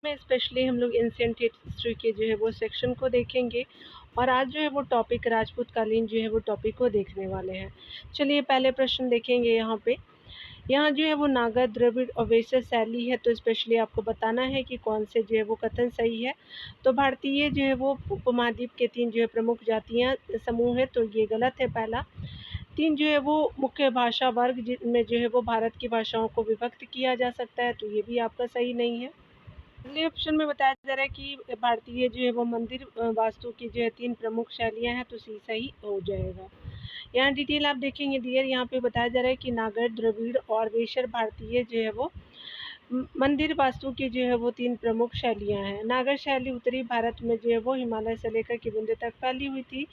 में स्पेशली हम लोग एंशिएंट हिस्ट्री के जो है वो सेक्शन को देखेंगे और आज जो है वो टॉपिक राजपूत कालीन जो है वो टॉपिक को देखने वाले हैं। चलिए पहले प्रश्न देखेंगे यहाँ पे। यहाँ जो है वो नागर, द्रविड़ और वैश्य शैली है, तो स्पेशली आपको बताना है कि कौन से जो है वो कथन सही है। तो भारतीय जो है वो उपमहाद्वीप के 3 जो है प्रमुख जातियाँ समूह है, तो ये गलत है पहला। 3 जो है वो मुख्य भाषा वर्ग जिनमें जो है वो भारत की भाषाओं को विभक्त किया जा सकता है, तो ये भी आपका सही नहीं है। अगले ऑप्शन में बताया जा रहा है कि भारतीय जो है वो मंदिर वास्तु की जो है 3 प्रमुख शैलियाँ हैं, तो सी सही हो जाएगा। यहाँ डिटेल आप देखेंगे डियर, यहाँ पे बताया जा रहा है कि नागर, द्रविड़ और वेशर भारतीय जो है वो मंदिर वास्तु की जो है वो 3 प्रमुख शैलियाँ हैं। नागर शैली उत्तरी भारत में जो है वो हिमालय से लेकर के विंध्य तक फैली हुई थी।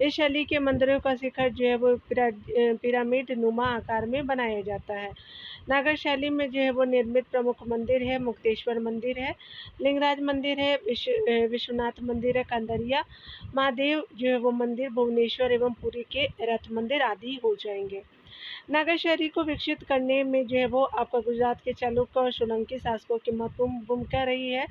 इस शैली के मंदिरों का शिखर जो है वो पिरामिड नुमा आकार में बनाया जाता है। नागर शैली में जो है वो निर्मित प्रमुख मंदिर है मुक्तेश्वर मंदिर है, लिंगराज मंदिर है, विश्वनाथ मंदिर है, कंदरिया महादेव जो है वो मंदिर, भुवनेश्वर एवं पुरी के रथ मंदिर आदि हो जाएंगे। नागर शैली को विकसित करने में जो है वो आपका गुजरात के चालुक्य और सोलंकी शासकों की महत्वपूर्ण भूमिका रही है।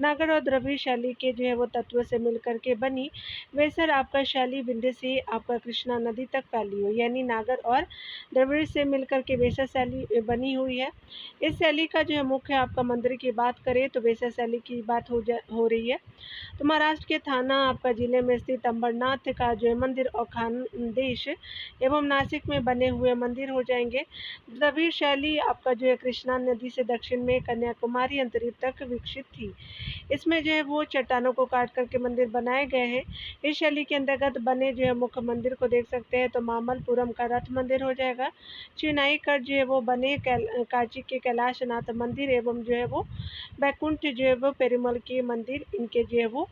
नागर और द्रविड़ शैली के जो है वो तत्व से मिलकर के बनी वेसर आपका शैली विंध्य से आपका कृष्णा नदी तक फैली हुई, यानी नागर और द्रविड़ से मिलकर के वेसर शैली बनी हुई है। इस शैली का जो है मुख्य आपका मंदिर की बात करें तो वेसर शैली की बात हो रही है। तो महाराष्ट्र के थाना आपका जिले में स्थित अंबरनाथ का जो है मंदिर और खानदेश एवं नासिक में बने हुए मंदिर हो जाएंगे। द्रविड़ शैली आपका जो है कृष्णा नदी से दक्षिण में कन्याकुमारी अंतरिक्ष तक विकसित थी। इसमें जो है वो चट्टानों को काट करके मंदिर बनाए गए हैं। इस शैली के अंतर्गत बने जो है मुख्य मंदिर को देख सकते हैं, तो मामल्लपुरम का रथ मंदिर हो जाएगा। चिनाई कट जो है वो बने कांची के कैलाशनाथ मंदिर एवं जो है वो बैकुंठ जो है वो पेरुमल के मंदिर, इनके जो है वो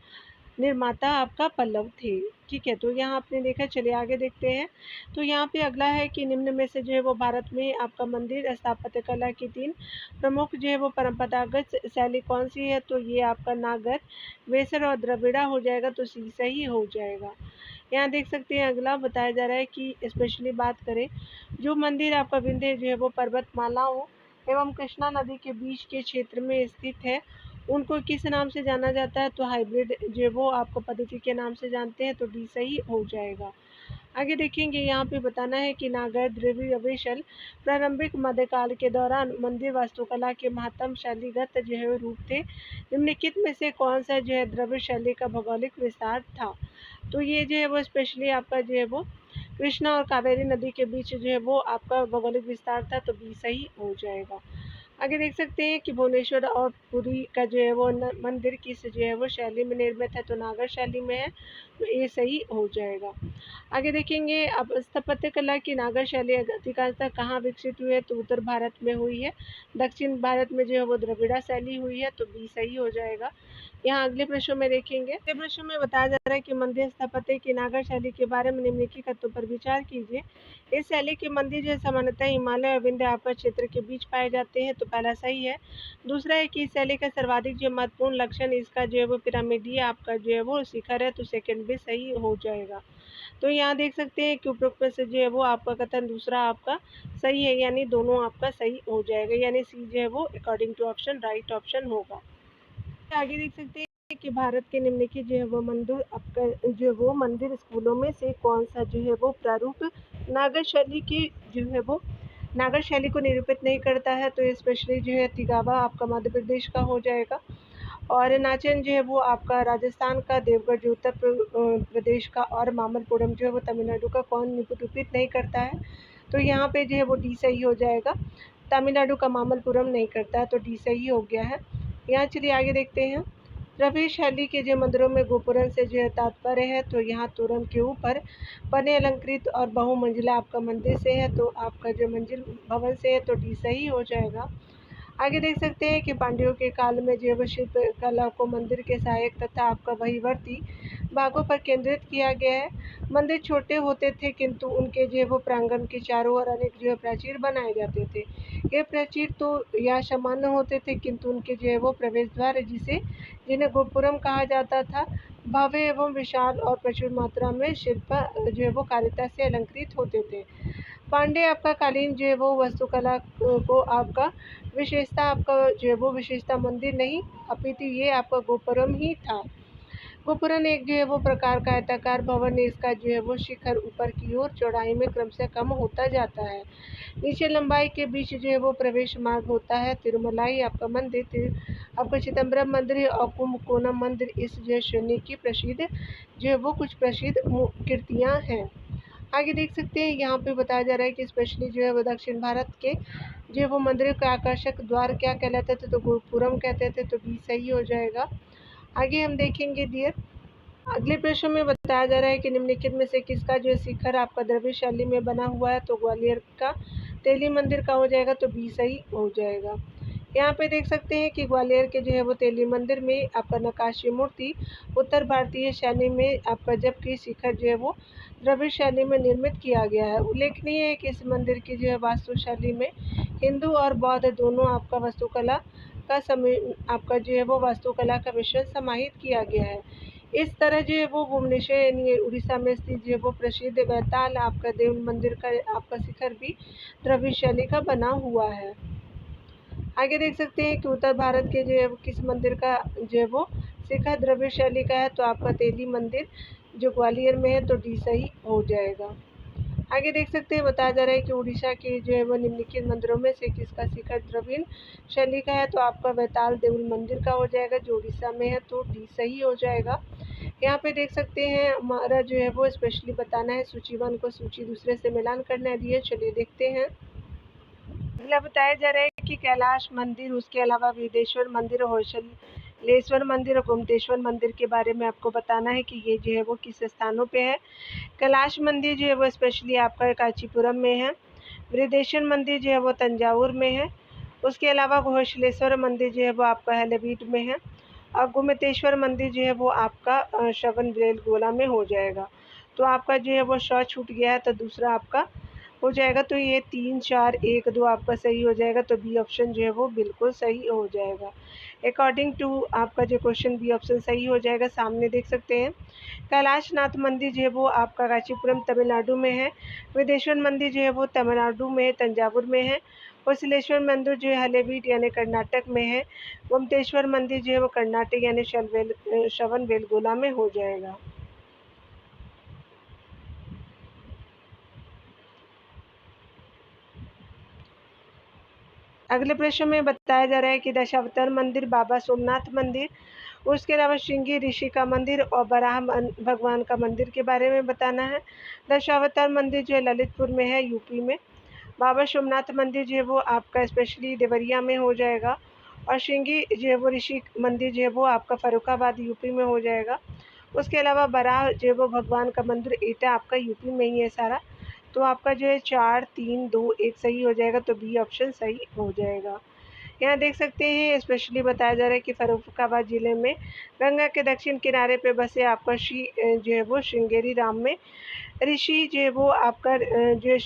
निर्माता आपका पल्लव थे। ठीक है, तो यहाँ आपने देखा। चलिए आगे देखते हैं। तो यहाँ पे अगला है कि निम्न में से जो है वो भारत में आपका मंदिर स्थापत्य कला की 3 प्रमुख जो है वो परंपरागत शैली कौन सी है, तो ये आपका नागर, वेसर और द्रविड़ा हो जाएगा, तो सी सही हो जाएगा। यहाँ देख सकते हैं अगला बताया जा रहा है कि स्पेशली बात करें जो मंदिर आपका विंध्य जो है वो पर्वतमालाओं एवं कृष्णा नदी के बीच के क्षेत्र में स्थित है, उनको किस नाम से जाना जाता है, तो हाइब्रिड जो वो आपको पद्धति के नाम से जानते हैं, तो डी सही हो जाएगा। आगे देखेंगे, यहाँ पे बताना है कि नागर, द्रविड़, वेसल प्रारंभिक मध्यकाल के दौरान मंदिर वास्तुकला के महत्तम शैलीगत जो है रूप थे। निम्नलिखित में से कौन सा जो है द्रविड़ शैली का भौगोलिक विस्तार था, तो ये जो है वो स्पेशली आपका जो है वो कृष्णा और कावेरी नदी के बीच जो है वो आपका भौगोलिक विस्तार था, तो बी सही हो जाएगा। आगे देख सकते हैं कि भुवनेश्वर और पुरी का जो है वो मंदिर किस जो है वो शैली में निर्मित है, तो नागर शैली में है, तो ये सही हो जाएगा। आगे देखेंगे अब स्थापत्य कला की नागर शैली अधिकांशतः कहाँ विकसित हुई है, तो उत्तर भारत में हुई है। दक्षिण भारत में जो है वो द्रविड़ा शैली हुई है, तो बी सही हो जाएगा। यहाँ अगले प्रश्न में देखेंगे। अगले प्रश्न में बताया जा रहा है कि मंदिर स्थापत्य की नागर शैली के बारे में निम्नलिखित तथ्यों पर विचार कीजिए। इस शैली के मंदिर जो सामान्यतः हिमालय और विंध्य आपका क्षेत्र के बीच पाए जाते हैं, तो पहला सही है। दूसरा है कि इस शैली का सर्वाधिक जो महत्वपूर्ण लक्षण इसका जो है वो पिरामिडीय आपका जो है वो शिखर है, तो सेकंड भी सही हो जाएगा। तो यहाँ देख सकते हैं कि उपरोक्त में से जो है वो आपका कथन दूसरा आपका सही है, यानी दोनों आपका सही हो जाएगा, यानी सी जो है वो according to option right option होगा। आगे देख सकते हैं कि भारत के निम्नलिखित जो है वो मंदिर आपका जो वो मंदिर स्कूलों में से कौन सा जो है वो प्रारूप नागर शैली की जो है वो नागर शैली को निरूपित नहीं करता है, तो स्पेशली जो है तिगावा आपका मध्य प्रदेश का हो जाएगा, और नाचन जो है वो आपका राजस्थान का, देवगढ़ जो उत्तर प्रदेश का, और मामल्लपुरम जो है वो तमिलनाडु का कौन निरूपित नहीं करता है, तो यहाँ पे जो है वो डी सही हो जाएगा। तमिलनाडु का मामल्लपुरम नहीं करता है, तो डी सही हो गया है। यहाँ चलिए आगे देखते हैं। द्रविड़ शैली के जो मंदिरों में गोपुरम से जो है तात्पर्य है, तो यहाँ तोरण के ऊपर बने अलंकृत और बहुमंजिला आपका मंदिर से है, तो आपका जो मंजिल भवन से है, तो डी सही हो जाएगा। आगे देख सकते हैं कि पांड्यों के काल में जो है वो शिल्प कला को मंदिर के सहायक तथा आपका वहीवर्ती भागों पर केंद्रित किया गया है। मंदिर छोटे होते थे, किंतु उनके जो है वो प्रांगण के चारों ओर अनेक जो है प्राचीर बनाए जाते थे। ये प्राचीर तो या सामान्य होते थे, किंतु उनके जो है वो प्रवेश द्वार जिन्हें गोपुरम कहा जाता था, भव्य एवं विशाल और प्रचुर मात्रा में शिल्प जो है वो कारिता से अलंकृत होते थे। पांडे आपका कालीन जो है वो वास्तुकला को आपका विशेषता मंदिर नहीं, अपितु ये आपका गोपुरम ही था। गोपुरम एक जो है वो प्रकार का आयताकार भवन है। इसका जो है वो शिखर ऊपर की ओर चौड़ाई में क्रमशः कम होता जाता है। नीचे लंबाई के बीच जो है वो प्रवेश मार्ग होता है। तिरुमलाई आपका मंदिर, आपका चिदम्बरम मंदिर और कुंभकोणम मंदिर इस जो श्रेणी की प्रसिद्ध जो है वो कुछ प्रसिद्ध कृतियाँ हैं। आगे देख सकते हैं, यहाँ पे बताया जा रहा है कि स्पेशली जो है वो दक्षिण भारत के जो है वो मंदिर का आकर्षक द्वार क्या कहलाते थे, तो गोपुरम कहते थे, तो बी सही हो जाएगा। आगे हम देखेंगे डियर, अगले प्रश्न में बताया जा रहा है कि निम्नलिखित में से किसका जो शिखर आपका द्रविड़ शैली में बना हुआ है, तो ग्वालियर का तेली मंदिर का हो जाएगा, तो बी सही हो जाएगा। यहाँ पे देख सकते हैं कि ग्वालियर के जो है वो तेली मंदिर में आपका नक्काशी मूर्ति उत्तर भारतीय शैली में आपका, जबकि शिखर जो है वो द्रविड़ शैली में निर्मित किया गया है। उल्लेखनीय है कि इस मंदिर की जो है वास्तुशैली में हिंदू और बौद्ध दोनों आपका वास्तुकला का आपका जो है वो वास्तुकला का मिश्रण समाहित किया गया है। इस तरह जो है वो भुवनेश्वर यानी उड़ीसा में स्थित जो है वो प्रसिद्ध बैताल आपका देव मंदिर का आपका शिखर भी द्रविड़ शैली का बना हुआ है। आगे देख सकते हैं कि उत्तर भारत के जो है किस मंदिर का जो है वो शिखर द्रविड़ शैली का है, तो आपका तेली मंदिर जो ग्वालियर में है, तो डी सही हो जाएगा। आगे देख सकते हैं, बताया जा रहा है कि उड़ीसा के जो है वो निम्नलिखित मंदिरों में से किसका शिखर द्रविड़ शैली का है, तो आपका बैताल देउल मंदिर का हो जाएगा जो उड़ीसा में है, तो डी सही हो जाएगा। यहाँ पे देख सकते हैं, हमारा जो है वो स्पेशली बताना है सूची 1 को सूची दूसरे से मिलान करना है दिए। चलिए देखते हैं। अगला बताया जा रहा है कि कैलाश मंदिर, उसके अलावा वेदेश्वर मंदिर, होशलेश्वर मंदिर और गोमतेश्वर मंदिर के बारे में आपको बताना है कि ये जो है वो किस स्थानों पे है। कैलाश मंदिर जो है वो स्पेशली आपका कांचीपुरम में है। वृद्धेश्वर मंदिर जो है वो तंजावुर में है। उसके अलावा घोषलेश्वर मंदिर जो है वो आपका हल्द्वानी में है। और गोमतेश्वर मंदिर जो है वो आपका श्रवणबेलगोला में हो जाएगा। तो आपका जो है वो शौ छूट गया है, तो दूसरा आपका हो जाएगा, तो ये 3, 4, 1, 2 आपका सही हो जाएगा, तो बी ऑप्शन जो है वो बिल्कुल सही हो जाएगा। अकॉर्डिंग टू आपका जो क्वेश्चन बी ऑप्शन सही हो जाएगा। सामने देख सकते हैं, कैलाशनाथ मंदिर जो है वो आपका कांचीपुरम तमिलनाडु में है। वृद्धेश्वर मंदिर जो है वो तमिलनाडु में तंजावुर में है। होसलेश्वर मंदिर जो है हल्द्वानी यानी कर्नाटक में है। गोमतेश्वर मंदिर जो है वो कर्नाटक यानी श्रवणबेलगोला में हो जाएगा। अगले प्रश्न में बताया जा रहा है कि दशावतार मंदिर, बाबा सोमनाथ मंदिर, उसके अलावा श्रृंगी ऋषि का मंदिर और बराह भगवान का मंदिर के बारे में बताना है। दशावतार मंदिर जो है ललितपुर में है, यूपी में। बाबा सोमनाथ मंदिर जो है वो आपका स्पेशली देवरिया में हो जाएगा। और श्रृंगी जो है वो ऋषि मंदिर जो है वो आपका फर्रुखाबाद यूपी में हो जाएगा। उसके अलावा बराह जो है वो भगवान का मंदिर एटा आपका यूपी में ही है सारा। तो आपका जो है 4, 3, 2, 1 सही हो जाएगा, तो बी ऑप्शन सही हो जाएगा। यहाँ देख सकते हैं, स्पेशली बताया जा रहा है कि फर्रुखाबाद जिले में गंगा के दक्षिण किनारे पे बसे आपका जो है वो श्रृंगेरी राम में ऋषि जो है वो आपका जो है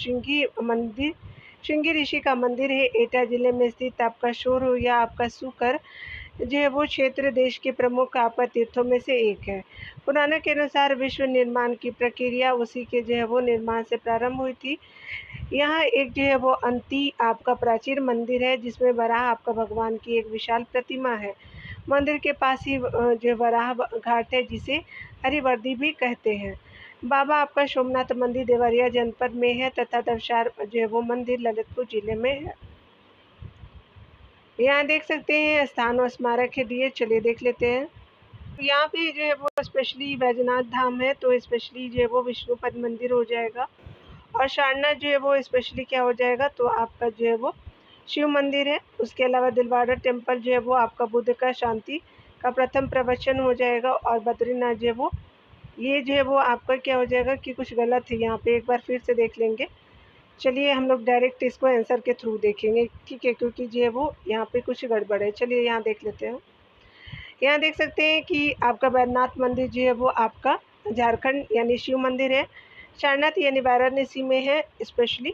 श्रृंगी ऋषि का मंदिर है। एटा जिले में स्थित आपका शोर या आपका सुकर जो है वो क्षेत्र देश के प्रमुख आपका तीर्थों में से एक है। पुराने के अनुसार विश्व निर्माण की प्रक्रिया उसी के जो है वो निर्माण से प्रारंभ हुई थी। यहाँ एक जो है वो अंती आपका प्राचीन मंदिर है, जिसमें वराह आपका भगवान की एक विशाल प्रतिमा है। मंदिर के पास ही जो वराह घाट है, जिसे हरिवर्दी भी कहते हैं। बाबा आपका सोमनाथ मंदिर देवरिया जनपद में है तथा दवसार जो है वो मंदिर ललितपुर जिले में है। यहाँ देख सकते हैं स्थान और स्मारक है दिए। चलिए देख लेते हैं। यहाँ पे जो है वो स्पेशली बैजनाथ धाम है, तो स्पेशली जो है वो विष्णुपद मंदिर हो जाएगा। और सारनाथ जो है वो स्पेशली क्या हो जाएगा, तो आपका जो है वो शिव मंदिर है। उसके अलावा दिलवाड़ा टेम्पल जो है वो आपका बुद्ध का शांति का प्रथम प्रवचन हो जाएगा। और बद्रीनाथ जो है वो ये जो है वो आपका क्या हो जाएगा कि कुछ गलत है, यहाँ पे एक बार फिर से देख लेंगे। चलिए हम लोग डायरेक्ट इसको आंसर के थ्रू देखेंगे, ठीक है, क्योंकि जो है वो यहाँ पे कुछ गड़बड़ है। चलिए यहाँ देख लेते हैं। यहाँ देख सकते हैं कि आपका बैद्यनाथ मंदिर जो है वो आपका झारखंड यानी शिव मंदिर है। सारनाथ यानी वाराणसी में है स्पेशली।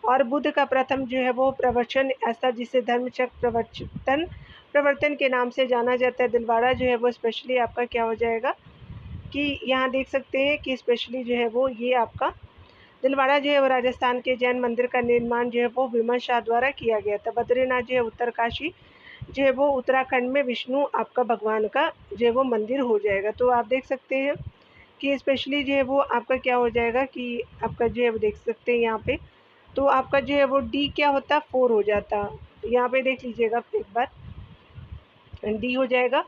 और बुद्ध का प्रथम जो है वो प्रवचन ऐसा जिसे धर्मचक्र प्रवर्तन के नाम से जाना जाता है। दिलवाड़ा जो है वो स्पेशली आपका क्या हो जाएगा कि यहाँ देख सकते हैं कि स्पेशली जो है वो ये आपका दिलवाड़ा जो है वो राजस्थान के जैन मंदिर का निर्माण जो है वो विमल शाह द्वारा किया गया था। बद्रीनाथ जो है उत्तरकाशी जो है वो उत्तराखंड में विष्णु आपका भगवान का जो है वो मंदिर हो जाएगा। तो आप देख सकते हैं कि स्पेशली जो है वो आपका क्या हो जाएगा कि आपका जो है वो देख सकते हैं यहाँ पे, तो आपका जो है वो डी क्या होता, 4 हो जाता। यहाँ पे देख लीजिएगा एक बार, डी हो जाएगा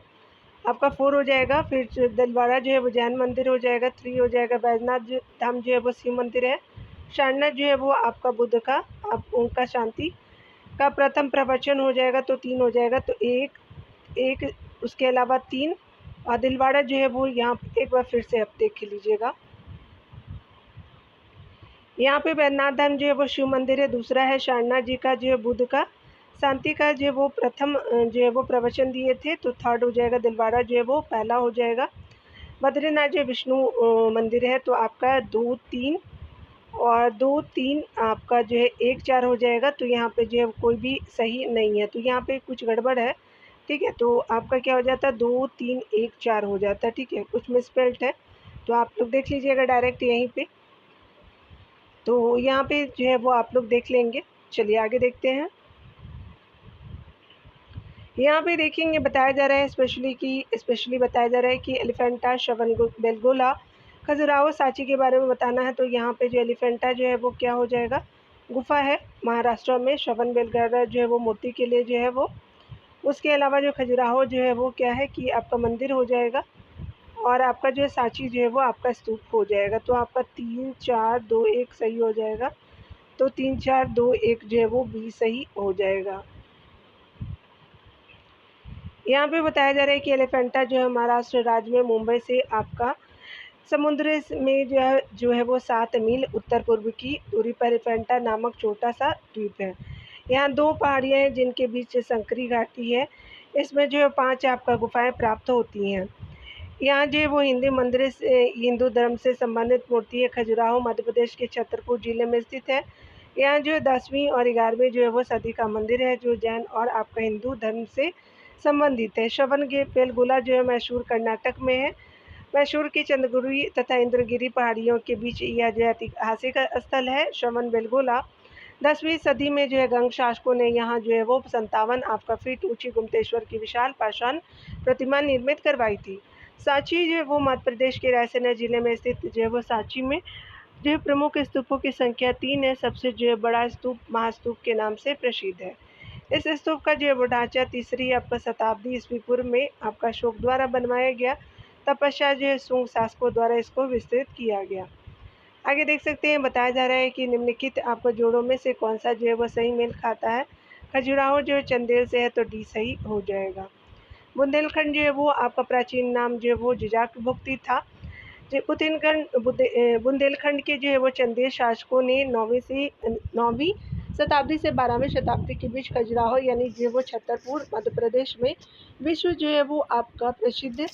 आपका 4 हो जाएगा। फिर जो दिलवाड़ा जो है वो जैन मंदिर हो जाएगा, 3 हो जाएगा। बैजनाथ धाम जो है वो शिव मंदिर है। सारनाथ जो है वो आपका बुद्ध का आप उनका शांति का प्रथम प्रवचन हो जाएगा, तो 3 हो जाएगा। तो एक उसके अलावा 3 और दिलवाड़ा जो है वो यहाँ एक बार फिर से आप देख लीजिएगा। यहाँ पे बैजनाथ धाम जो है वो शिव मंदिर है, दूसरा है सारनाथ जी का जो है बुद्ध का शांति का जो है वो प्रथम जो है वो प्रवचन दिए थे, तो 3rd हो जाएगा। दिलवाड़ा जो है वो पहला हो जाएगा। बद्रीनाथ जो विष्णु मंदिर है, तो आपका 2, 3 और 2, 3 आपका जो है 1, 4 हो जाएगा। तो यहाँ पे जो है कोई भी सही नहीं है, तो यहाँ पे कुछ गड़बड़ है, ठीक है। तो आपका क्या हो जाता है, 2, 3, 1, 4 हो जाता है, ठीक है। कुछ मिसस्पेल्ड है, तो आप लोग देख लीजिएगा डायरेक्ट यहीं पे, तो यहाँ पे जो है वो आप लोग देख लेंगे। चलिए आगे देखते हैं। यहाँ पे देखेंगे बताया जा रहा है स्पेशली बताया जा रहा है कि एलिफेंटा बेलगोला खजुराहो सांची के बारे में बताना है। तो यहाँ पे जो एलिफेंटा जो है वो क्या हो जाएगा, गुफा है महाराष्ट्र में। श्रवण बेलगोला जो है वो मूर्ति के लिए जो है वो, उसके अलावा जो खजुराहो जो है वो क्या है कि आपका मंदिर हो जाएगा। और आपका जो है सांची जो है वो आपका स्तूप हो जाएगा। तो आपका 3, 4, 2, 1 सही हो जाएगा। तो 3, 4, 2, 1 जो है वो बी सही हो जाएगा। यहाँ पे बताया जा रहा है कि एलिफेंटा जो है महाराष्ट्र राज्य में मुंबई से आपका समुद्र में जो है वो 7 मील उत्तर पूर्व की दूरी पर एलिफेंटा नामक छोटा सा द्वीप है। यहाँ 2 पहाड़ियाँ हैं जिनके बीच संकरी घाटी है। इसमें जो है 5 आपका गुफाएं प्राप्त होती हैं। यहाँ जो है वो हिंदू धर्म से संबंधित मूर्ति है। खजुराहो मध्य प्रदेश के छतरपुर जिले में स्थित है। यहाँ जो है 10वीं और 11वीं जो है वो सदी का मंदिर है, जो जैन और आपका हिंदू धर्म से संबंधित है। बेलगोला जो है मैसूर कर्नाटक में है। मैसूर की चंद्रगिरी तथा इंद्रगिरी पहाड़ियों के बीच यह जो ऐतिहासिक स्थल है। श्रवण बेलगोला 10वीं सदी में जो है गंग शासकों ने यहाँ जो है वो 57 आपका फीट ऊंची गुप्तेश्वर की विशाल पाषाण प्रतिमा निर्मित करवाई थी। सांची जो है वो मध्य प्रदेश के रायसेन जिले में स्थित जो है वो सांची में जो है प्रमुख स्तूपों की संख्या 3 है। सबसे जो है बड़ा स्तूप महास्तूप के नाम से प्रसिद्ध है। इस स्तूप का जो है वो ढांचा 3री आपका शताब्दी ईस्वी पूर्व में आपका अशोक द्वारा बनवाया गया। तपस्या जो है शुंग शासकों द्वारा इसको विस्तृत किया गया। आगे देख सकते हैं बताया जा रहा है कि निम्नलिखित आपको जोड़ों में से कौन सा जो है वो सही मेल खाता है। खजुराहो जो है चंदेल से है, तो डी सही हो जाएगा। बुंदेलखंड जो है वो आपका प्राचीन नाम जो है वो जिजाक भुक्ति था। बुंदेलखंड के जो है वो चंदेल शासकों ने 9वीं शताब्दी से 12वीं शताब्दी के बीच खजुराहो यानी जो वो छतरपुर मध्य प्रदेश में विश्व जो है वो आपका प्रसिद्ध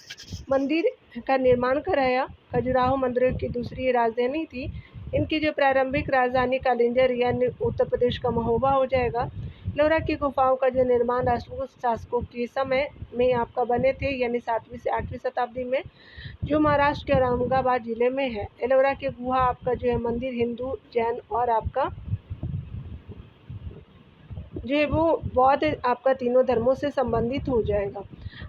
मंदिर का निर्माण कराया। खजुराहो मंदिर की दूसरी राजधानी थी। इनकी जो प्रारंभिक राजधानी कालिंजर यानी उत्तर प्रदेश का महोबा हो जाएगा। एलोरा की गुफाओं का जो निर्माण राष्ट्रकूट शासकों के समय में आपका बने थे, यानी 7वीं से 8वीं शताब्दी में, जो महाराष्ट्र के औरंगाबाद जिले में है। एलोरा की गुहा आपका जो है मंदिर हिंदू, जैन और आपका जो है वो बौद्ध आपका तीनों धर्मों से संबंधित हो जाएगा।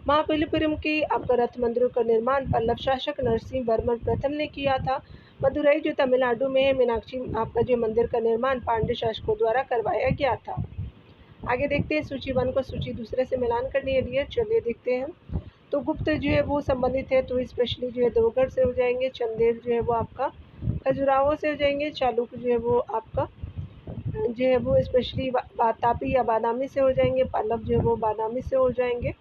महाबलीपुरम की आपका रथ मंदिरों का निर्माण पल्लव शासक नरसिंह वर्मन प्रथम ने किया था। मदुरई जो तमिलनाडु में है, मीनाक्षी आपका जो मंदिर का निर्माण पांड्य शासकों द्वारा करवाया गया था। आगे देखते हैं सूची 1 को सूची दूसरे से मिलान करनी है डियर। चलिए देखते हैं। तो गुप्त जो है वो संबंधित है, तो स्पेशली जो है देवगढ़ से हो जाएंगे। चंदेल जो है वो आपका खजुराहो से हो जाएंगे। चालुक्य जो है वो आपका जो है वो स्पेशली तापी या बादामी से हो जाएंगे। पल्लव जो है वो बादामी से हो जाएंगे।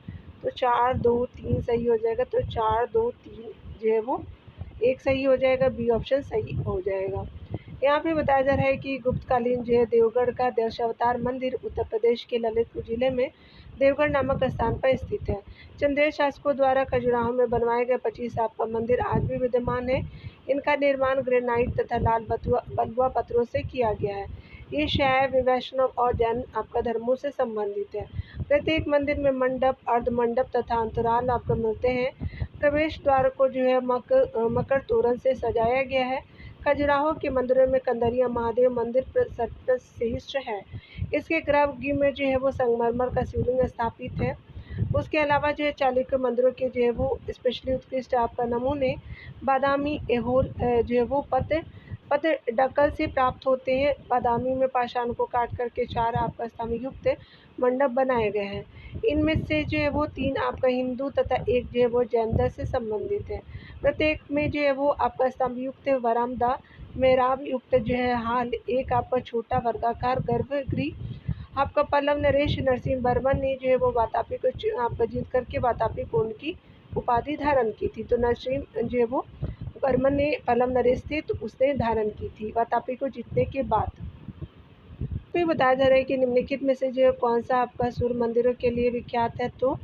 तो 4, 2, 3 सही हो जाएगा। तो 4, 2, 3 जो है वो 1 सही हो जाएगा। बी ऑप्शन सही हो जाएगा। यहाँ पे बताया जा रहा है कि गुप्तकालीन जो है देवगढ़ का दशावतार मंदिर उत्तर प्रदेश के ललितपुर जिले में देवगढ़ नामक स्थान पर स्थित है। चंदेल शासकों द्वारा खजुराहो में बनवाए गए 25 आपका मंदिर आज भी विद्यमान है। इनका निर्माण ग्रेनाइट तथा लाल बलुआ पत्थरों से किया गया है। ये शैव, वैष्णव और जैन आपका धर्मों से संबंधित है। प्रत्येक मंदिर में मंडप, अर्धमंडप तथा अंतराल आपको मिलते हैं। प्रवेश द्वार को जो है मकर तोरण से सजाया गया है। खजुराहो के मंदिरों में कंदरिया महादेव मंदिर प्रतिष्ठित है। इसके गर्भगृह में जो है वो संगमरमर का शिवलिंग स्थापित है। उसके अलावा जो है चालुक्य मंदिरों के जो है वो स्पेशली उत्कृष्ट आपका नमूने बादामी एहोल जो है वो पत्थरडकल से प्राप्त होते हैं। बादामी में पाषाण को काट करके 4 आपका स्तंभ युक्त मंडप बनाए गए हैं। इनमें से जो है वो 3 आपका हिंदू तथा एक जो है वो जैन धर्म से संबंधित है। प्रत्येक में जो है वो आपका स्तंभ युक्त वरामदा मेहराब युक्त जो है हाल एक आपका छोटा वर्गाकार गर्भगृह आपका पल्लव नरेश नरसिंह वर्मन ने जो है वो वातापी को आपका जीत करके वातापी कुंड की उपाधि धारण की थी। तो नरसिंह जो है वो वर्मन ने पल्लव नरेश थे तो उसने धारण की थी वातापी को जीतने के बाद। तो ये बताया जा रहा है कि निम्नलिखित में से जो है कौन सा आपका सूर्य मंदिरों के लिए विख्यात है। तो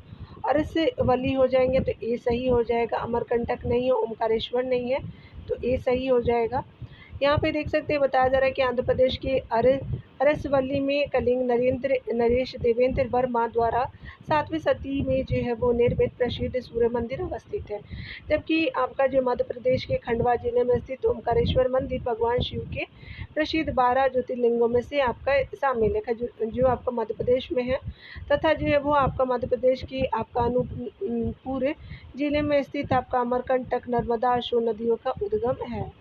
अरसवली हो जाएंगे तो ए सही हो जाएगा। अमरकंटक नहीं है, ओमकारेश्वर नहीं है तो ए सही हो जाएगा। यहाँ पे देख सकते हैं बताया जा रहा है कि आंध्र प्रदेश के अरसवल्ली में कलिंग नरेश देवेंद्र वर्मा द्वारा 7वीं सदी में जो है वो निर्मित प्रसिद्ध सूर्य मंदिर अवस्थित है। जबकि आपका जो मध्य प्रदेश के खंडवा जिले में स्थित ओमकारेश्वर मंदिर भगवान शिव के प्रसिद्ध 12 ज्योतिर्लिंगों में से आपका शामिल है जो आपका मध्य प्रदेश में है तथा जो है वो आपका मध्य प्रदेश की आपका अनूपपुर जिले में स्थित आपका अमरकंटक नर्मदा और सोन नदियों का उद्गम है।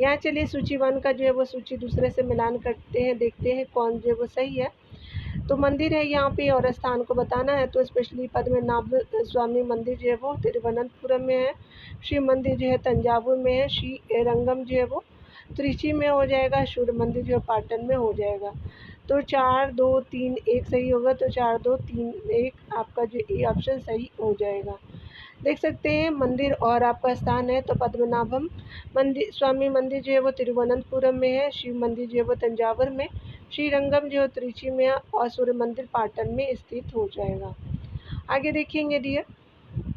यहाँ चलिए सूची 1 का जो है वो सूची दूसरे से मिलान करते हैं, देखते हैं कौन जो है वो सही है। तो मंदिर है यहाँ पे और स्थान को बताना है। तो स्पेशली पद्मनाभ स्वामी मंदिर जो है वो तिरुवनंतपुरम में है। शिव मंदिर जो है तंजावुर में है। श्री रंगम जो है वो त्रिची में हो जाएगा। सूर्य मंदिर जो है पाटन में हो जाएगा। तो 4 2 3 1 सही होगा। तो 4 2 3 1 आपका जो ए ऑप्शन सही हो जाएगा। देख सकते हैं मंदिर और आपका स्थान है। तो पद्मनाभम मंदिर स्वामी मंदिर जो है वो तिरुवनंतपुरम में है। शिव मंदिर जो है वो तंजावुर में, श्रीरंगम जो है त्रिची में और सूर्य मंदिर पाटन में स्थित हो जाएगा। आगे देखेंगे डियर।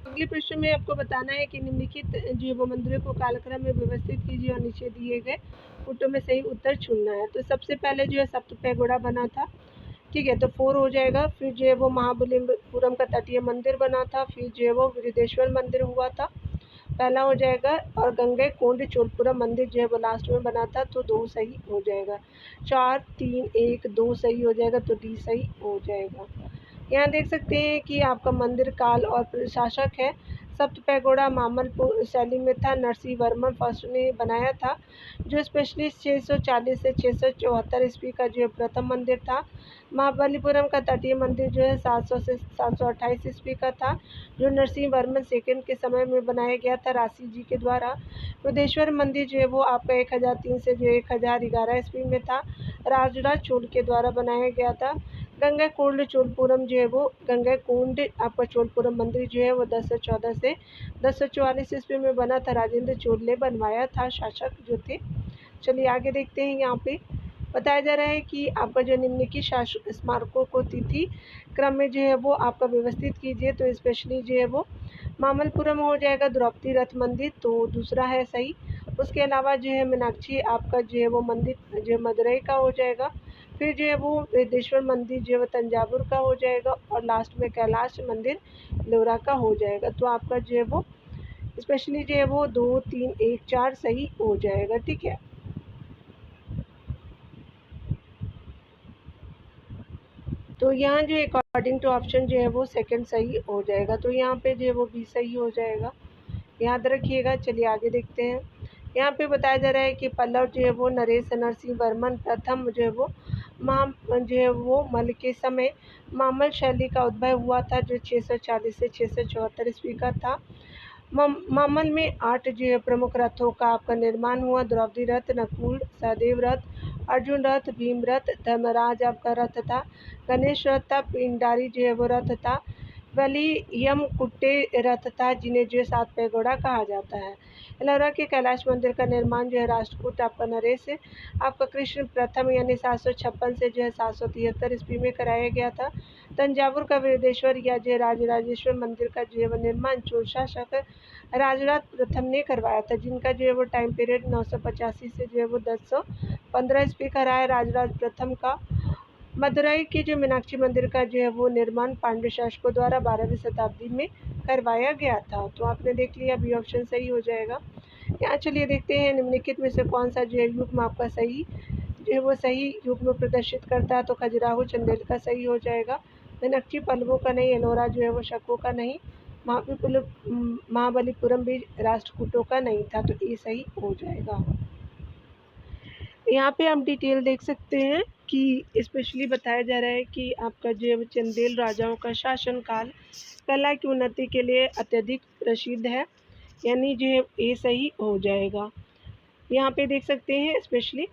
अगले प्रश्न में आपको बताना है कि निम्नलिखित जो है वो मंदिरों को कालक्रम में व्यवस्थित कीजिए और नीचे दिए गए फोटो में सही उत्तर चुनना है। तो सबसे पहले जो है सप्त पैगोड़ा बना था, ठीक है, तो 4 हो जाएगा। फिर जो है वो महाबलीपुरम का तटीय मंदिर बना था। फिर जो है वो वृद्धेश्वर मंदिर हुआ था, पहला हो जाएगा। और गंगे कोंड चोलपुरम मंदिर जो है वो लास्ट में बना था, तो 2 सही हो जाएगा। 4 3 1 2 सही हो जाएगा, तो डी सही हो जाएगा। यहाँ देख सकते हैं कि आपका मंदिर काल और प्रशासक है। सप्त पैगोड़ा मामलपुर शैली में था। नरसिंह वर्मन फर्स्ट ने बनाया था, जो स्पेशली 640 से 674 ईस्वी का जो प्रथम मंदिर था। महाबलीपुरम का तटीय मंदिर जो है 700 से 728 ईस्वी का था, जो नरसिंह वर्मन सेकंड के समय में बनाया गया था राशि जी के द्वारा। वृद्धेश्वर मंदिर जो है वो आपका 1003 से जो 1011 ईस्वी में था, राजराज चोल के द्वारा बनाया गया था। गंगा कोंड चोलपुरम जो है वो गंगा कोंड आपका चोलपुरम मंदिर जो है वो 1014 से 1044 ईस्वी में बना था। राजेंद्र चोल ने बनवाया था, शासक जो थे। चलिए आगे देखते हैं। यहाँ पे बताया जा रहा है कि आपका जो निम्नलिखित स्मारकों को तिथि क्रम में जो है वो आपका व्यवस्थित कीजिए। तो स्पेशली जो है वो मामलपुरम हो जाएगा। द्रौपदी रथ मंदिर तो दूसरा है सही। उसके अलावा जो है मीनाक्षी आपका जो है वो मंदिर जो मदुरई का हो जाएगा। फिर जो है वो वेदेश्वर मंदिर जो है वो तंजावुर का हो जाएगा। और लास्ट में कैलाश मंदिर लोरा का हो जाएगा। तो आपका जो है वो स्पेशली जो है वो 2 3 1 4 सही हो जाएगा, ठीक है। तो यहाँ जो अकॉर्डिंग टू ऑप्शन जो है वो सेकंड सही हो जाएगा। तो यहाँ पे जो है वो बी सही हो जाएगा, याद रखिएगा। चलिए आगे देखते हैं। यहाँ पे बताया जा रहा है कि पल्लव जो है वो नरेश नरसिंह वर्मन प्रथम जो है वो जो है वो मल के समय मामल शैली का उद्भव हुआ था, जो 640 से 674 ईस्वी का था। मामल में 8 जो है प्रमुख रथों का आपका निर्माण हुआ। द्रौपदी रथ, नकुल सहदेव रथ, अर्जुन रथ, भीम रथ, धर्मराज आपका रथ था, गणेश रथ था, पिंडारी जो है वो रथ था, वलियम कुट्टे रथ था, जिन्हें जो है 7 पैगोड़ा कहा जाता है। एलोरा के कैलाश मंदिर का निर्माण जो है राष्ट्रकूट आपका नरेश आपका कृष्ण प्रथम यानी 756 से जो है 773 ईस्वी में कराया गया था। तंजावुर का वृद्धेश्वर या जो राजराजेश्वर मंदिर का जो है वो निर्माण चोल शासक राजराज प्रथम ने करवाया था, जिनका जो है वो टाइम पीरियड 985 से जो है वो 1015 ईस्वी का रहा है राजराज प्रथम का। मदुरई के जो मीनाक्षी मंदिर का जो है वो निर्माण पांड्य शासकों द्वारा 12वीं शताब्दी में करवाया गया था। तो आपने देख लिया, बी ऑप्शन सही हो जाएगा। यहाँ चलिए देखते हैं निम्नलिखित में से कौन सा जो है युग्म आपका सही जो है वो सही युग्म प्रदर्शित करता है। तो खजुराहो चंदेल का सही हो जाएगा, मीनाक्षी पल्लवों का नहीं, एलोरा जो है वो शकों का नहीं, महाबलीपुरम भी राष्ट्रकूटों का नहीं था, तो ये सही हो जाएगा। यहाँ पे हम डिटेल देख सकते हैं कि स्पेशली बताया जा रहा है कि आपका जो है चंदेल राजाओं का शासनकाल कला की उन्नति के लिए अत्यधिक प्रसिद्ध है, यानी जो है ये सही हो जाएगा। यहाँ पे देख सकते हैं स्पेशली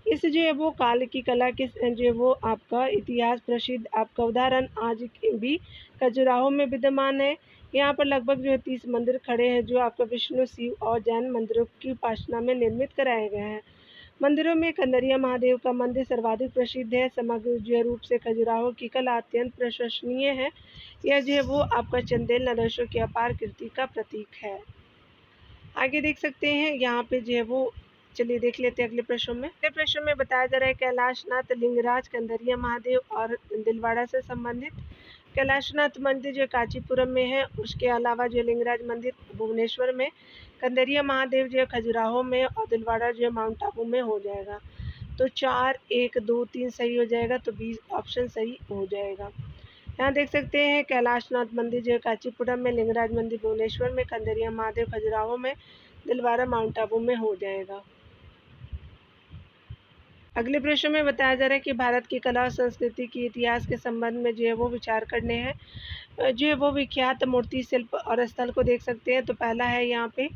इस जो है वो काल की कला के जो है वो आपका इतिहास प्रसिद्ध आपका उदाहरण आज भी खजुराहो में विद्यमान है। यहाँ पर लगभग जो है 30 मंदिर खड़े हैं जो आपका विष्णु, शिव और जैन मंदिरों की उपासना में निर्मित कराए गए हैं। मंदिरों में कंदरिया महादेव का मंदिर सर्वाधिक प्रसिद्ध है। समग्र जो रूप से खजुराहो की कला अत्यंत प्रशंसनीय है। यह जो है वो आपका चंदेल नरेशों की अपार कीर्ति का प्रतीक है। आगे देख सकते हैं यहाँ पे जो है वो, चलिए देख लेते हैं अगले प्रश्न में। अगले प्रश्न में बताया जा रहा है कैलाशनाथ लिंगराज कंदरिया महादेव और दिलवाड़ा से संबंधित। कैलाशनाथ मंदिर जो कांचीपुरम में है, उसके अलावा जो लिंगराज मंदिर भुवनेश्वर में, कंदरिया महादेव जो खजुराहो में और दिलवाड़ा जो माउंट आबू में हो जाएगा। तो 4, 1, 2, 3 सही हो जाएगा, तो 20 ऑप्शन सही हो जाएगा। यहाँ देख सकते हैं कैलाशनाथ मंदिर जो कांचीपुरम में, लिंगराज मंदिर भुवनेश्वर में, कंदरिया महादेव खजुराहो में, दिलवाड़ा माउंट आबू में हो जाएगा। अगले प्रश्न में बताया जा रहा है कि भारत की कला और संस्कृति के इतिहास के संबंध में जो है वो विचार करने हैं। जो है वो विख्यात मूर्ति शिल्प और स्थल को देख सकते हैं। तो पहला है यहाँ पे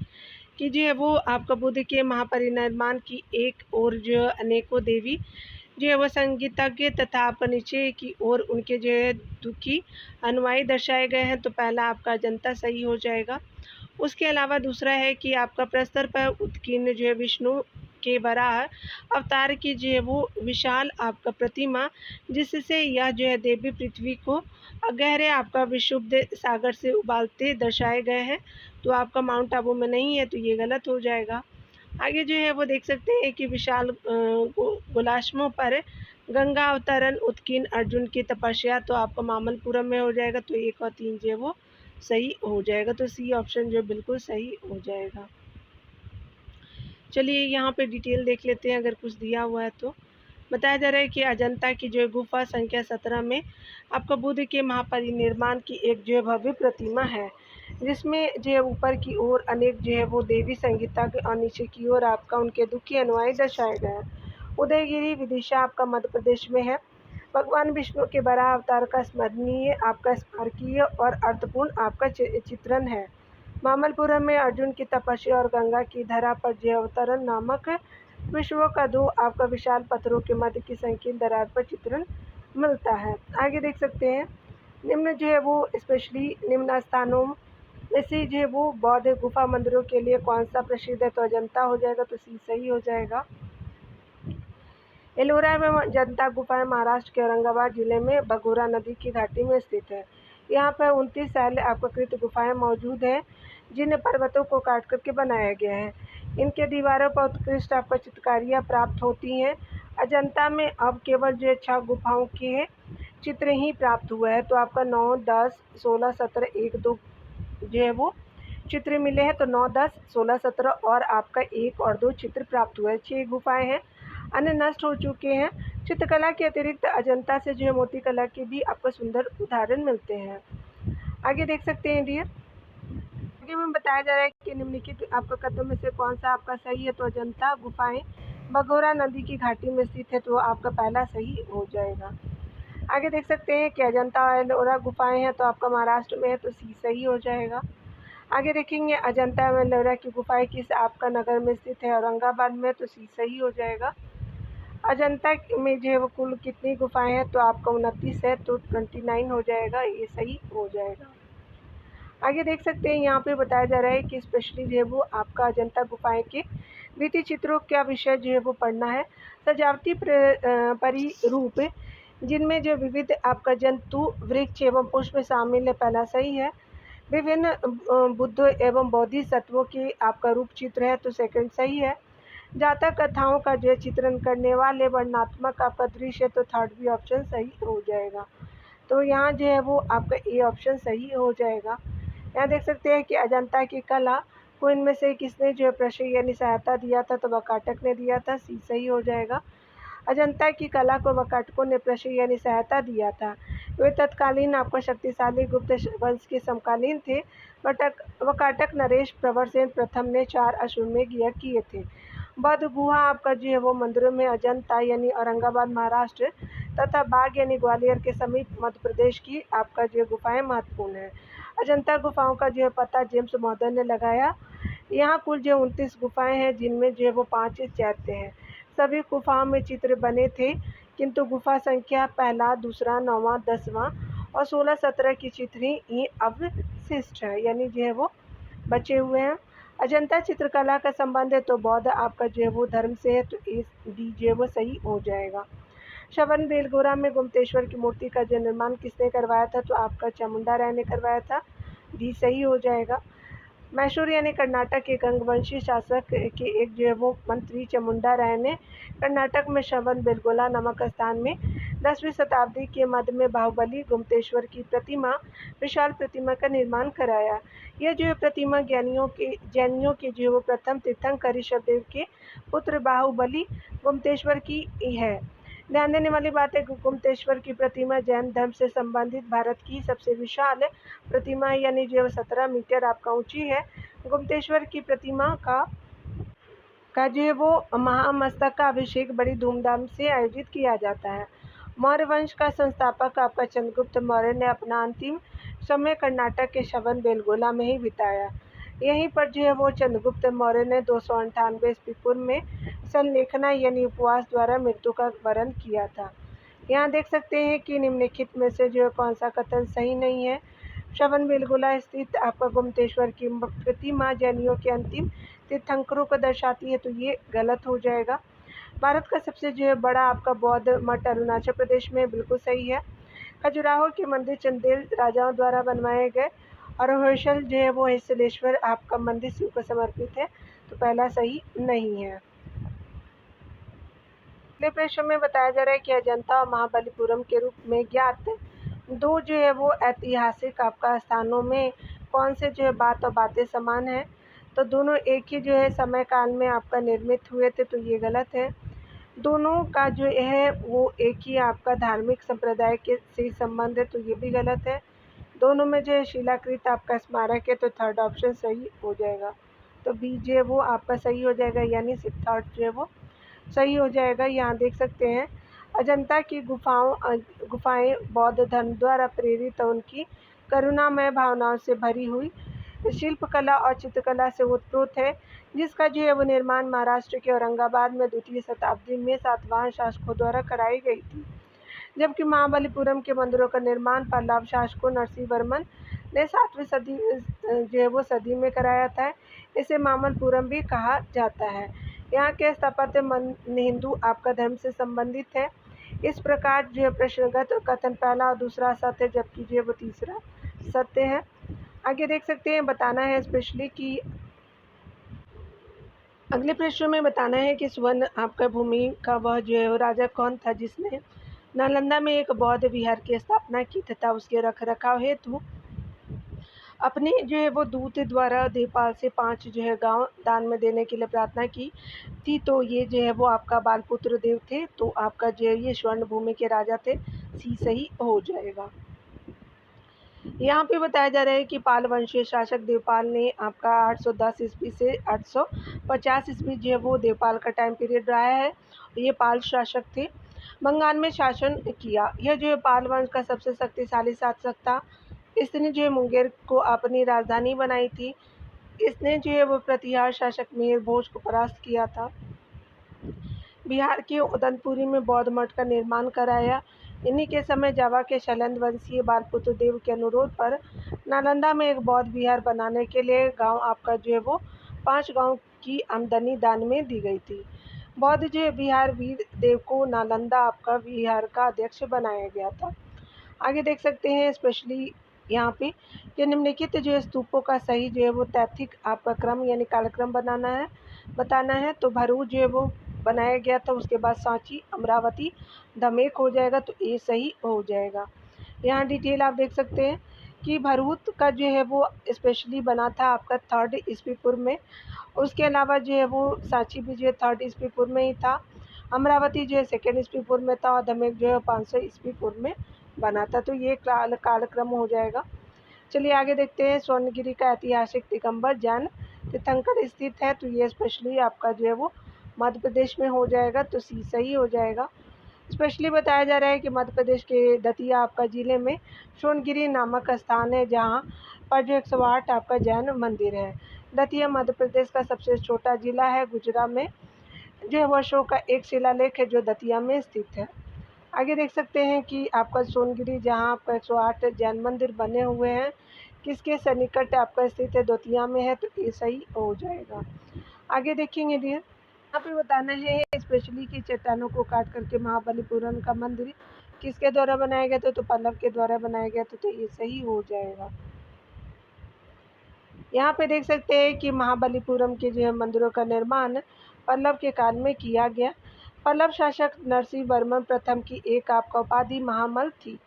कि जो है वो आपका बुद्ध के महापरिनिर्वाण की एक और जो अनेकों देवी जो है वो संगीतज्ञ तथा आपका नीचे की ओर उनके जो है दुखी अनुयायी दर्शाए गए हैं। तो पहला आपका अजंता सही हो जाएगा। उसके अलावा दूसरा है कि आपका प्रस्तर पर उत्कीर्ण जो है विष्णु के वराह अवतार की जो है वो विशाल आपका प्रतिमा, जिससे यह जो है देवी पृथ्वी को गहरे आपका विशुद्ध सागर से उबालते दर्शाए गए हैं। तो आपका माउंट आबू में नहीं है, तो ये गलत हो जाएगा। आगे जो है वो देख सकते हैं कि विशाल गुलाश्मों पर गंगा अवतरण उत्कीर्ण अर्जुन की तपस्या, तो आपका मामलपुरम में हो जाएगा। तो 1 और 3 जो है वो सही हो जाएगा। तो सी ऑप्शन जो बिल्कुल सही हो जाएगा। चलिए यहाँ पे डिटेल देख लेते हैं, अगर कुछ दिया हुआ है तो। बताया जा रहा है कि अजंता की जो गुफा संख्या 17 में आपका बुद्ध के महापरिनिर्वाण की एक जो है भव्य प्रतिमा है, जिसमें जो है ऊपर की ओर अनेक जो है वो देवी संगीता के और नीचे की ओर आपका उनके दुखी अनुयायी दर्शाए गए हैं। उदयगिरी विदिशा आपका मध्य प्रदेश में है। भगवान विष्णु के बराह अवतार का स्मरणीय आपका स्मारकीय और अर्थपूर्ण आपका चित्रण है। मामलपुरम में अर्जुन की तपस्या और गंगा की धरा पर जय अवतरण नामक विश्व का 2 आपका विशाल पत्थरों के मध्य की संकीर्ण दरार पर चित्रण मिलता है। आगे देख सकते हैं निम्न जो है वो स्पेशली निम्न स्थानों में से जो है वो बौद्ध गुफा मंदिरों के लिए कौन सा प्रसिद्ध है। तो अजंता हो जाएगा, तो सी सही हो जाएगा। एलोरा एवं अजंता गुफाएं महाराष्ट्र के औरंगाबाद जिले में भगोरा नदी की घाटी में स्थित है। यहाँ पर 29 शैल आकृति गुफाएं मौजूद हैं, जिन्हें पर्वतों को काट करके बनाया गया है। इनके दीवारों पर उत्कृष्ट आपको चित्रकारियाँ प्राप्त होती हैं। अजंता में अब केवल जो 6 गुफाओं के चित्र ही प्राप्त हुआ है। तो आपका 9, 10, 16, 17, 1, 2 जो है वो चित्र मिले हैं। तो 9, 10, 16, 17 और आपका 1 और 2 चित्र प्राप्त हुआ है। 6 गुफाएं हैं, अन्य नष्ट हो चुके हैं। चित्रकला के अतिरिक्त अजंता से जो है मूर्ति कला के भी आपको सुंदर उदाहरण मिलते हैं। आगे देख सकते हैं डियर, आगे में बताया जा रहा है कि निम्नलिखित आपका कथनों में से कौन सा आपका सही है। तो अजंता गुफाएं भगोरा नदी की घाटी में स्थित है, तो आपका पहला सही हो जाएगा। आगे देख सकते हैं कि अजंता और एलोरा गुफाएं हैं, तो आपका महाराष्ट्र में है, तो सी सही हो जाएगा। आगे देखेंगे अजंता और एलोरा की गुफाएं किस आपका नगर में स्थित है। औरंगाबाद में, तो सी सही हो जाएगा। अजंता में जो है वो कुल कितनी गुफाएं हैं। तो आपका 29 है, तो 29 हो जाएगा, ये सही हो जाएगा। आगे देख सकते हैं यहाँ पे बताया जा रहा है कि स्पेशली जो है वो आपका अजंता गुफाएं के भित्ति चित्रों का विषय जो है वो पढ़ना है। सजावटी परिरूप जिनमें जो विविध आपका जंतु वृक्ष एवं पुष्प शामिल है, पहला सही है। विभिन्न बुद्ध एवं बोधिसत्वों की आपका रूप चित्र है, तो सेकंड सही है। जातक कथाओं का जो चित्रण करने वाले वर्णनात्मक आपका दृश्य, तो थर्ड भी ऑप्शन सही हो जाएगा। तो यहाँ जो है वो आपका ए ऑप्शन सही हो जाएगा। यहाँ देख सकते हैं कि अजंता की कला को इनमें से किसने जो है प्रश्रय यानी सहायता दिया था, तो वाकाटक ने दिया था, सी सही हो जाएगा। अजंता की कला को वाकाटकों ने प्रश्रय यानी सहायता दिया था। वे तत्कालीन आपका शक्तिशाली गुप्त वंश के समकालीन थे। वाकाटक नरेश प्रवर सेन प्रथम ने 4 अश्वमेध यज्ञ किए थे। बौद्ध गुहा आपका जो है वो मंदिरों में अजंता यानी औरंगाबाद महाराष्ट्र तथा बाग यानी ग्वालियर के समीप मध्य प्रदेश की आपका जो गुफाएं महत्वपूर्ण है। अजंता गुफाओं का जो है पता जेम्स मॉडर्न ने लगाया। यहाँ कुल जो 29 गुफाएं हैं, जिनमें जो है वो 5 चैत्य हैं। सभी गुफाओं में चित्र बने थे, किंतु गुफा संख्या पहला, दूसरा, 9वां, 10वां और 16, 17 की चित्र ही अवशिष्ट है, यानी जो है वो बचे हुए हैं। अजंता चित्रकला का संबंध है तो बौद्ध आपका जो है वो धर्म से है, तो ए डी जो है वो सही हो जाएगा। श्रवण बेलगोरा में गुप्तेश्वर की मूर्ति का जो निर्माण किसने करवाया था, तो आपका चामुंडा राय ने करवाया था, डी सही हो जाएगा। मैसूर यानी कर्नाटक के गंगवंशी शासक के एक जो है वो मंत्री चामुंडा राय ने कर्नाटक में श्रवण बेलगोला नामक स्थान में 10वीं शताब्दी के मध्य में बाहुबली गुप्तेश्वर की प्रतिमा, विशाल प्रतिमा का निर्माण कराया। यह जो है प्रतिमा जैनियों के जो है वो प्रथम तीर्थंकर ऋषभदेव के पुत्र बाहुबली गुप्तेश्वर की है। ध्यान देने वाली बात है कि गुप्तेश्वर की प्रतिमा जैन धर्म से संबंधित भारत की सबसे विशाल प्रतिमा है, यानी जो 17 मीटर आपका ऊंची है। गुप्तेश्वर की प्रतिमा का जो है वो महामस्तक का अभिषेक बड़ी धूमधाम से आयोजित किया जाता है। मौर्य वंश का संस्थापक आपका चंद्रगुप्त मौर्य ने अपना अंतिम समय कर्नाटक के श्रवण बेलगोला में ही बिताया। यहीं पर जो है वो चंद्रगुप्त मौर्य ने 298 ईस्वी पूर्व में संलेखना यानी उपवास द्वारा मृत्यु का वरण किया था। यहाँ देख सकते हैं कि निम्नलिखित में से जो है कौन सा कथन सही नहीं है। श्रवण बेलगोला स्थित आपका गुप्तेश्वर की प्रतिमा जैनियों के अंतिम तीर्थंकरों को दर्शाती है, तो ये गलत हो जाएगा। भारत का सबसे जो है बड़ा आपका बौद्ध मठ अरुणाचल प्रदेश में, बिल्कुल सही है। खजुराहो के मंदिर चंदेल राजाओं द्वारा बनवाए गए और होयसल जो है वो हंसलेश्वर आपका मंदिर शिव को समर्पित है, तो पहला सही नहीं है। अगले प्रश्न में बताया जा रहा है कि अजंता और महाबलीपुरम के रूप में ज्ञात दो जो है वो ऐतिहासिक आपका स्थानों में कौन से जो है बात और बातें समान है, तो दोनों एक ही जो है समय काल में आपका निर्मित हुए थे, तो ये गलत है। दोनों का जो है वो एक ही आपका धार्मिक संप्रदाय के से संबंध है, तो ये भी गलत है। दोनों में जो है शिलाकृत आपका स्मारक है, तो थर्ड ऑप्शन सही हो जाएगा। तो बी जो है वो आपका सही हो जाएगा, यानी सिद्धार्थ जो है वो सही हो जाएगा। यहाँ देख सकते हैं अजंता की गुफाएं बौद्ध धर्म द्वारा प्रेरित और उनकी करुणामय भावनाओं से भरी हुई शिल्पकला और चित्रकला से उत्प्रोत है, जिसका जो है वो निर्माण महाराष्ट्र के औरंगाबाद में 2वीं शताब्दी में सातवाहन शासकों द्वारा कराई गई थी। जबकि महाबलीपुरम के मंदिरों का निर्माण पल्लव शासकों नरसिंह वर्मन ने 7वीं सदी जो है वो सदी में कराया था। इसे मामल्लपुरम भी कहा जाता है। यहाँ के स्थापत्य हिंदू आपका धर्म से संबंधित है। इस प्रकार जो है प्रश्नगत कथन पहला और दूसरा सत्य है, जबकि जो है वो तीसरा सत्य है। आगे देख सकते हैं, बताना है स्पेशली कि अगले प्रश्न में बताना है कि सुवर्ण आपका भूमि का वह जो है राजा कौन था जिसने नालंदा में एक बौद्ध विहार की स्थापना की तथा उसके रखरखाव हेतु अपने जो है वो दूत द्वारा देवपाल से 5 जो है गांव दान में देने के लिए प्रार्थना की थी, तो ये जो है वो आपका बालपुत्र देव थे, तो आपका जो है ये स्वर्ण भूमि के राजा थे, सी सही हो जाएगा। यहाँ पे बताया जा रहा है कि पाल वंशीय शासक देवपाल ने आपका 810 ईस्वी से 850 ईस्वी जो है वो देवपाल का टाइम पीरियड रहा है। ये पाल शासक थे, बंगाल में शासन किया। यह जो है पाल वंश का सबसे शक्तिशाली शासक था। इसने जो है मुंगेर को अपनी राजधानी बनाई थी। इसने जो है वो प्रतिहार शासक मिहिर भोज को परास्त किया था। बिहार के उदनपुरी में बौद्ध मठ का निर्माण कराया। इन्हीं के समय जावा के शैलेंद्र वंशीय बालपुत्र देव के अनुरोध पर नालंदा में एक बौद्ध विहार बनाने के लिए गांव आपका जो है वो 5 गांव की आमदनी दान में दी गई थी। बौद्ध जो है बिहार वीर देव को नालंदा आपका विहार का अध्यक्ष बनाया गया था। आगे देख सकते हैं स्पेशली यहाँ पे कि निम्नलिखित जो है स्तूपों का सही जो है वो तैथिक आपका क्रम यानी कालक्रम बताना है। तो भरूच जो है वो बनाया गया था, उसके बाद सांची, अमरावती, धमेक हो जाएगा, तो ये सही हो जाएगा। यहाँ डिटेल आप देख सकते हैं कि भरहुत का जो है वो स्पेशली बना था आपका 3rd ईस्वी पूर्व में। उसके अलावा जो है वो सांची भी जो है 3rd ईस्वी पूर्व में ही था। अमरावती जो है 2nd ईस्वी पूर्व में था और दमेक जो है 500 ईस्वी पूर्व में बना था। तो ये कालक्रम हो जाएगा। चलिए आगे देखते हैं। स्वर्णगिरी का ऐतिहासिक दिगंबर जैन तीर्थंकर स्थित है, तो ये स्पेशली आपका जो है वो मध्य प्रदेश में हो जाएगा, तो सी सही हो जाएगा। स्पेशली बताया जा रहा है कि मध्य प्रदेश के दतिया आपका ज़िले में सोनगिरी नामक स्थान है, जहाँ पर जो 108 आपका जैन मंदिर है। दतिया मध्य प्रदेश का सबसे छोटा ज़िला है। गुजरात में जो है वर्षों का एक शिलालेख है जो दतिया में स्थित है। आगे देख सकते हैं कि आपका सोनगिरी, जहाँ आपका 108 जैन मंदिर बने हुए हैं, किसके सन्निकट आपका स्थित है? दतिया में है, तो ये सही हो जाएगा। आगे देखेंगे डियर, यहाँ पे बताना है स्पेशली कि चट्टानों को काट करके महाबलीपुरम का मंदिर किसके द्वारा बनाया गया था? तो पल्लव के द्वारा बनाया गया था, तो ये सही हो जाएगा। यहाँ पे देख सकते हैं कि महाबलीपुरम के जो है मंदिरों का निर्माण पल्लव के काल में किया गया। पल्लव शासक नरसिंह वर्मन प्रथम की एक आपका उपाधि महामल थी।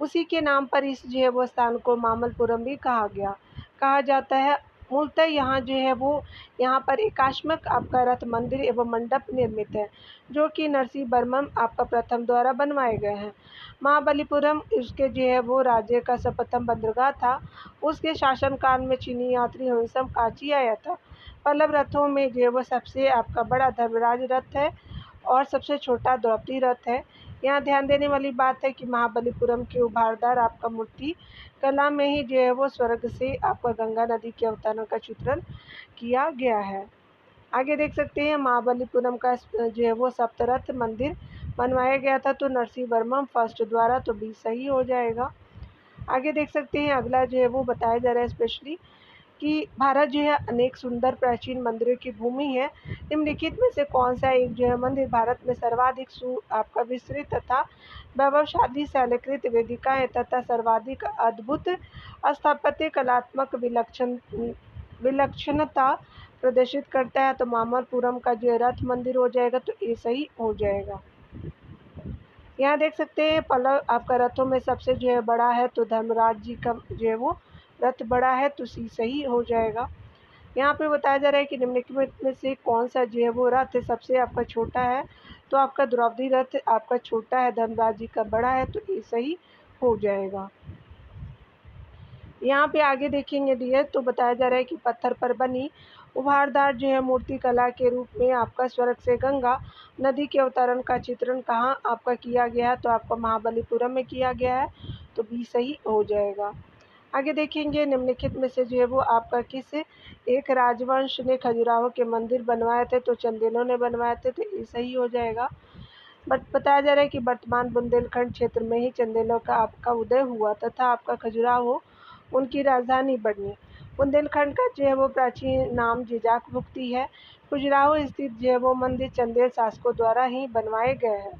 उसी के नाम पर इस जो है वो स्थान को मामलपुरम भी कहा जाता है। मूलतः यहाँ जो है वो यहाँ पर एकाश्मक आपका रथ मंदिर एवं मंडप निर्मित है, जो कि नरसिंह वर्मन आपका प्रथम द्वारा बनवाए गए हैं। महाबलीपुरम उसके जो है वो राज्य का सर्वप्रथम बंदरगाह था। उसके शासनकाल में चीनी यात्री हंसम काची आया था। पल्लव रथों में जो है वो सबसे आपका बड़ा धर्मराज रथ है और सबसे छोटा द्रौपदी रथ है। यहाँ ध्यान देने वाली बात है कि महाबलीपुरम के उभारदार आपका मूर्ति कला में ही जो है वो स्वर्ग से आपका गंगा नदी के अवतरण का चित्रण किया गया है। आगे देख सकते हैं महाबलीपुरम का जो है वो सप्तरथ मंदिर बनवाया गया था, तो नरसिंह वर्मन फर्स्ट द्वारा, तो भी सही हो जाएगा। आगे देख सकते हैं अगला जो है वो बताया जा रहा है स्पेशली कि भारत जो है अनेक सुंदर प्राचीन मंदिरों की भूमि है। निम्नलिखित में से कौन सा एक जो है मंदिर भारत में सर्वाधिक आपका विस्तृत तथा वैभवशाली शैलकृत वेदिकाएं तथा सर्वाधिक अद्भुत स्थापत्य कलात्मक विलक्षणता प्रदर्शित करता है? तो मामलपुरम का जो रथ मंदिर हो जाएगा, तो ये सही हो जाएगा। यहाँ देख सकते हैं पल्लव आपका रथों में सबसे जो है बड़ा है, तो धर्मराज जी का जो है वो रथ बड़ा है, तो सी सही हो जाएगा। यहाँ पे बताया जा रहा है कि निम्नलिखित में से कौन सा जो है वो रथ सबसे आपका छोटा है? तो आपका द्रौपदी रथ आपका छोटा है, धर्मराज जी का बड़ा है, तो ये सही हो जाएगा। यहाँ पे आगे देखेंगे डियर, तो बताया जा रहा है कि पत्थर पर बनी उभारदार जो है मूर्ति कला के रूप में आपका स्वर्ग से गंगा नदी के अवतरण का चित्रण कहाँ आपका किया गया है? तो आपका महाबलीपुरम में किया गया है, तो भी सही हो जाएगा। आगे देखेंगे निम्नलिखित में से जो है वो आपका किस एक राजवंश ने खजुराहो के मंदिर बनवाए थे? तो चंदेलों ने बनवाए थे, तो ये सही हो जाएगा। बट बताया जा रहा है कि वर्तमान बुंदेलखंड क्षेत्र में ही चंदेलों का आपका उदय हुआ तथा आपका खजुराहो उनकी राजधानी बनी। बुंदेलखंड का जो है वो प्राचीन नाम जिजाक भुक्ती है। खजुराहो स्थित जो है वो मंदिर चंदेल शासकों द्वारा ही बनवाए गए हैं।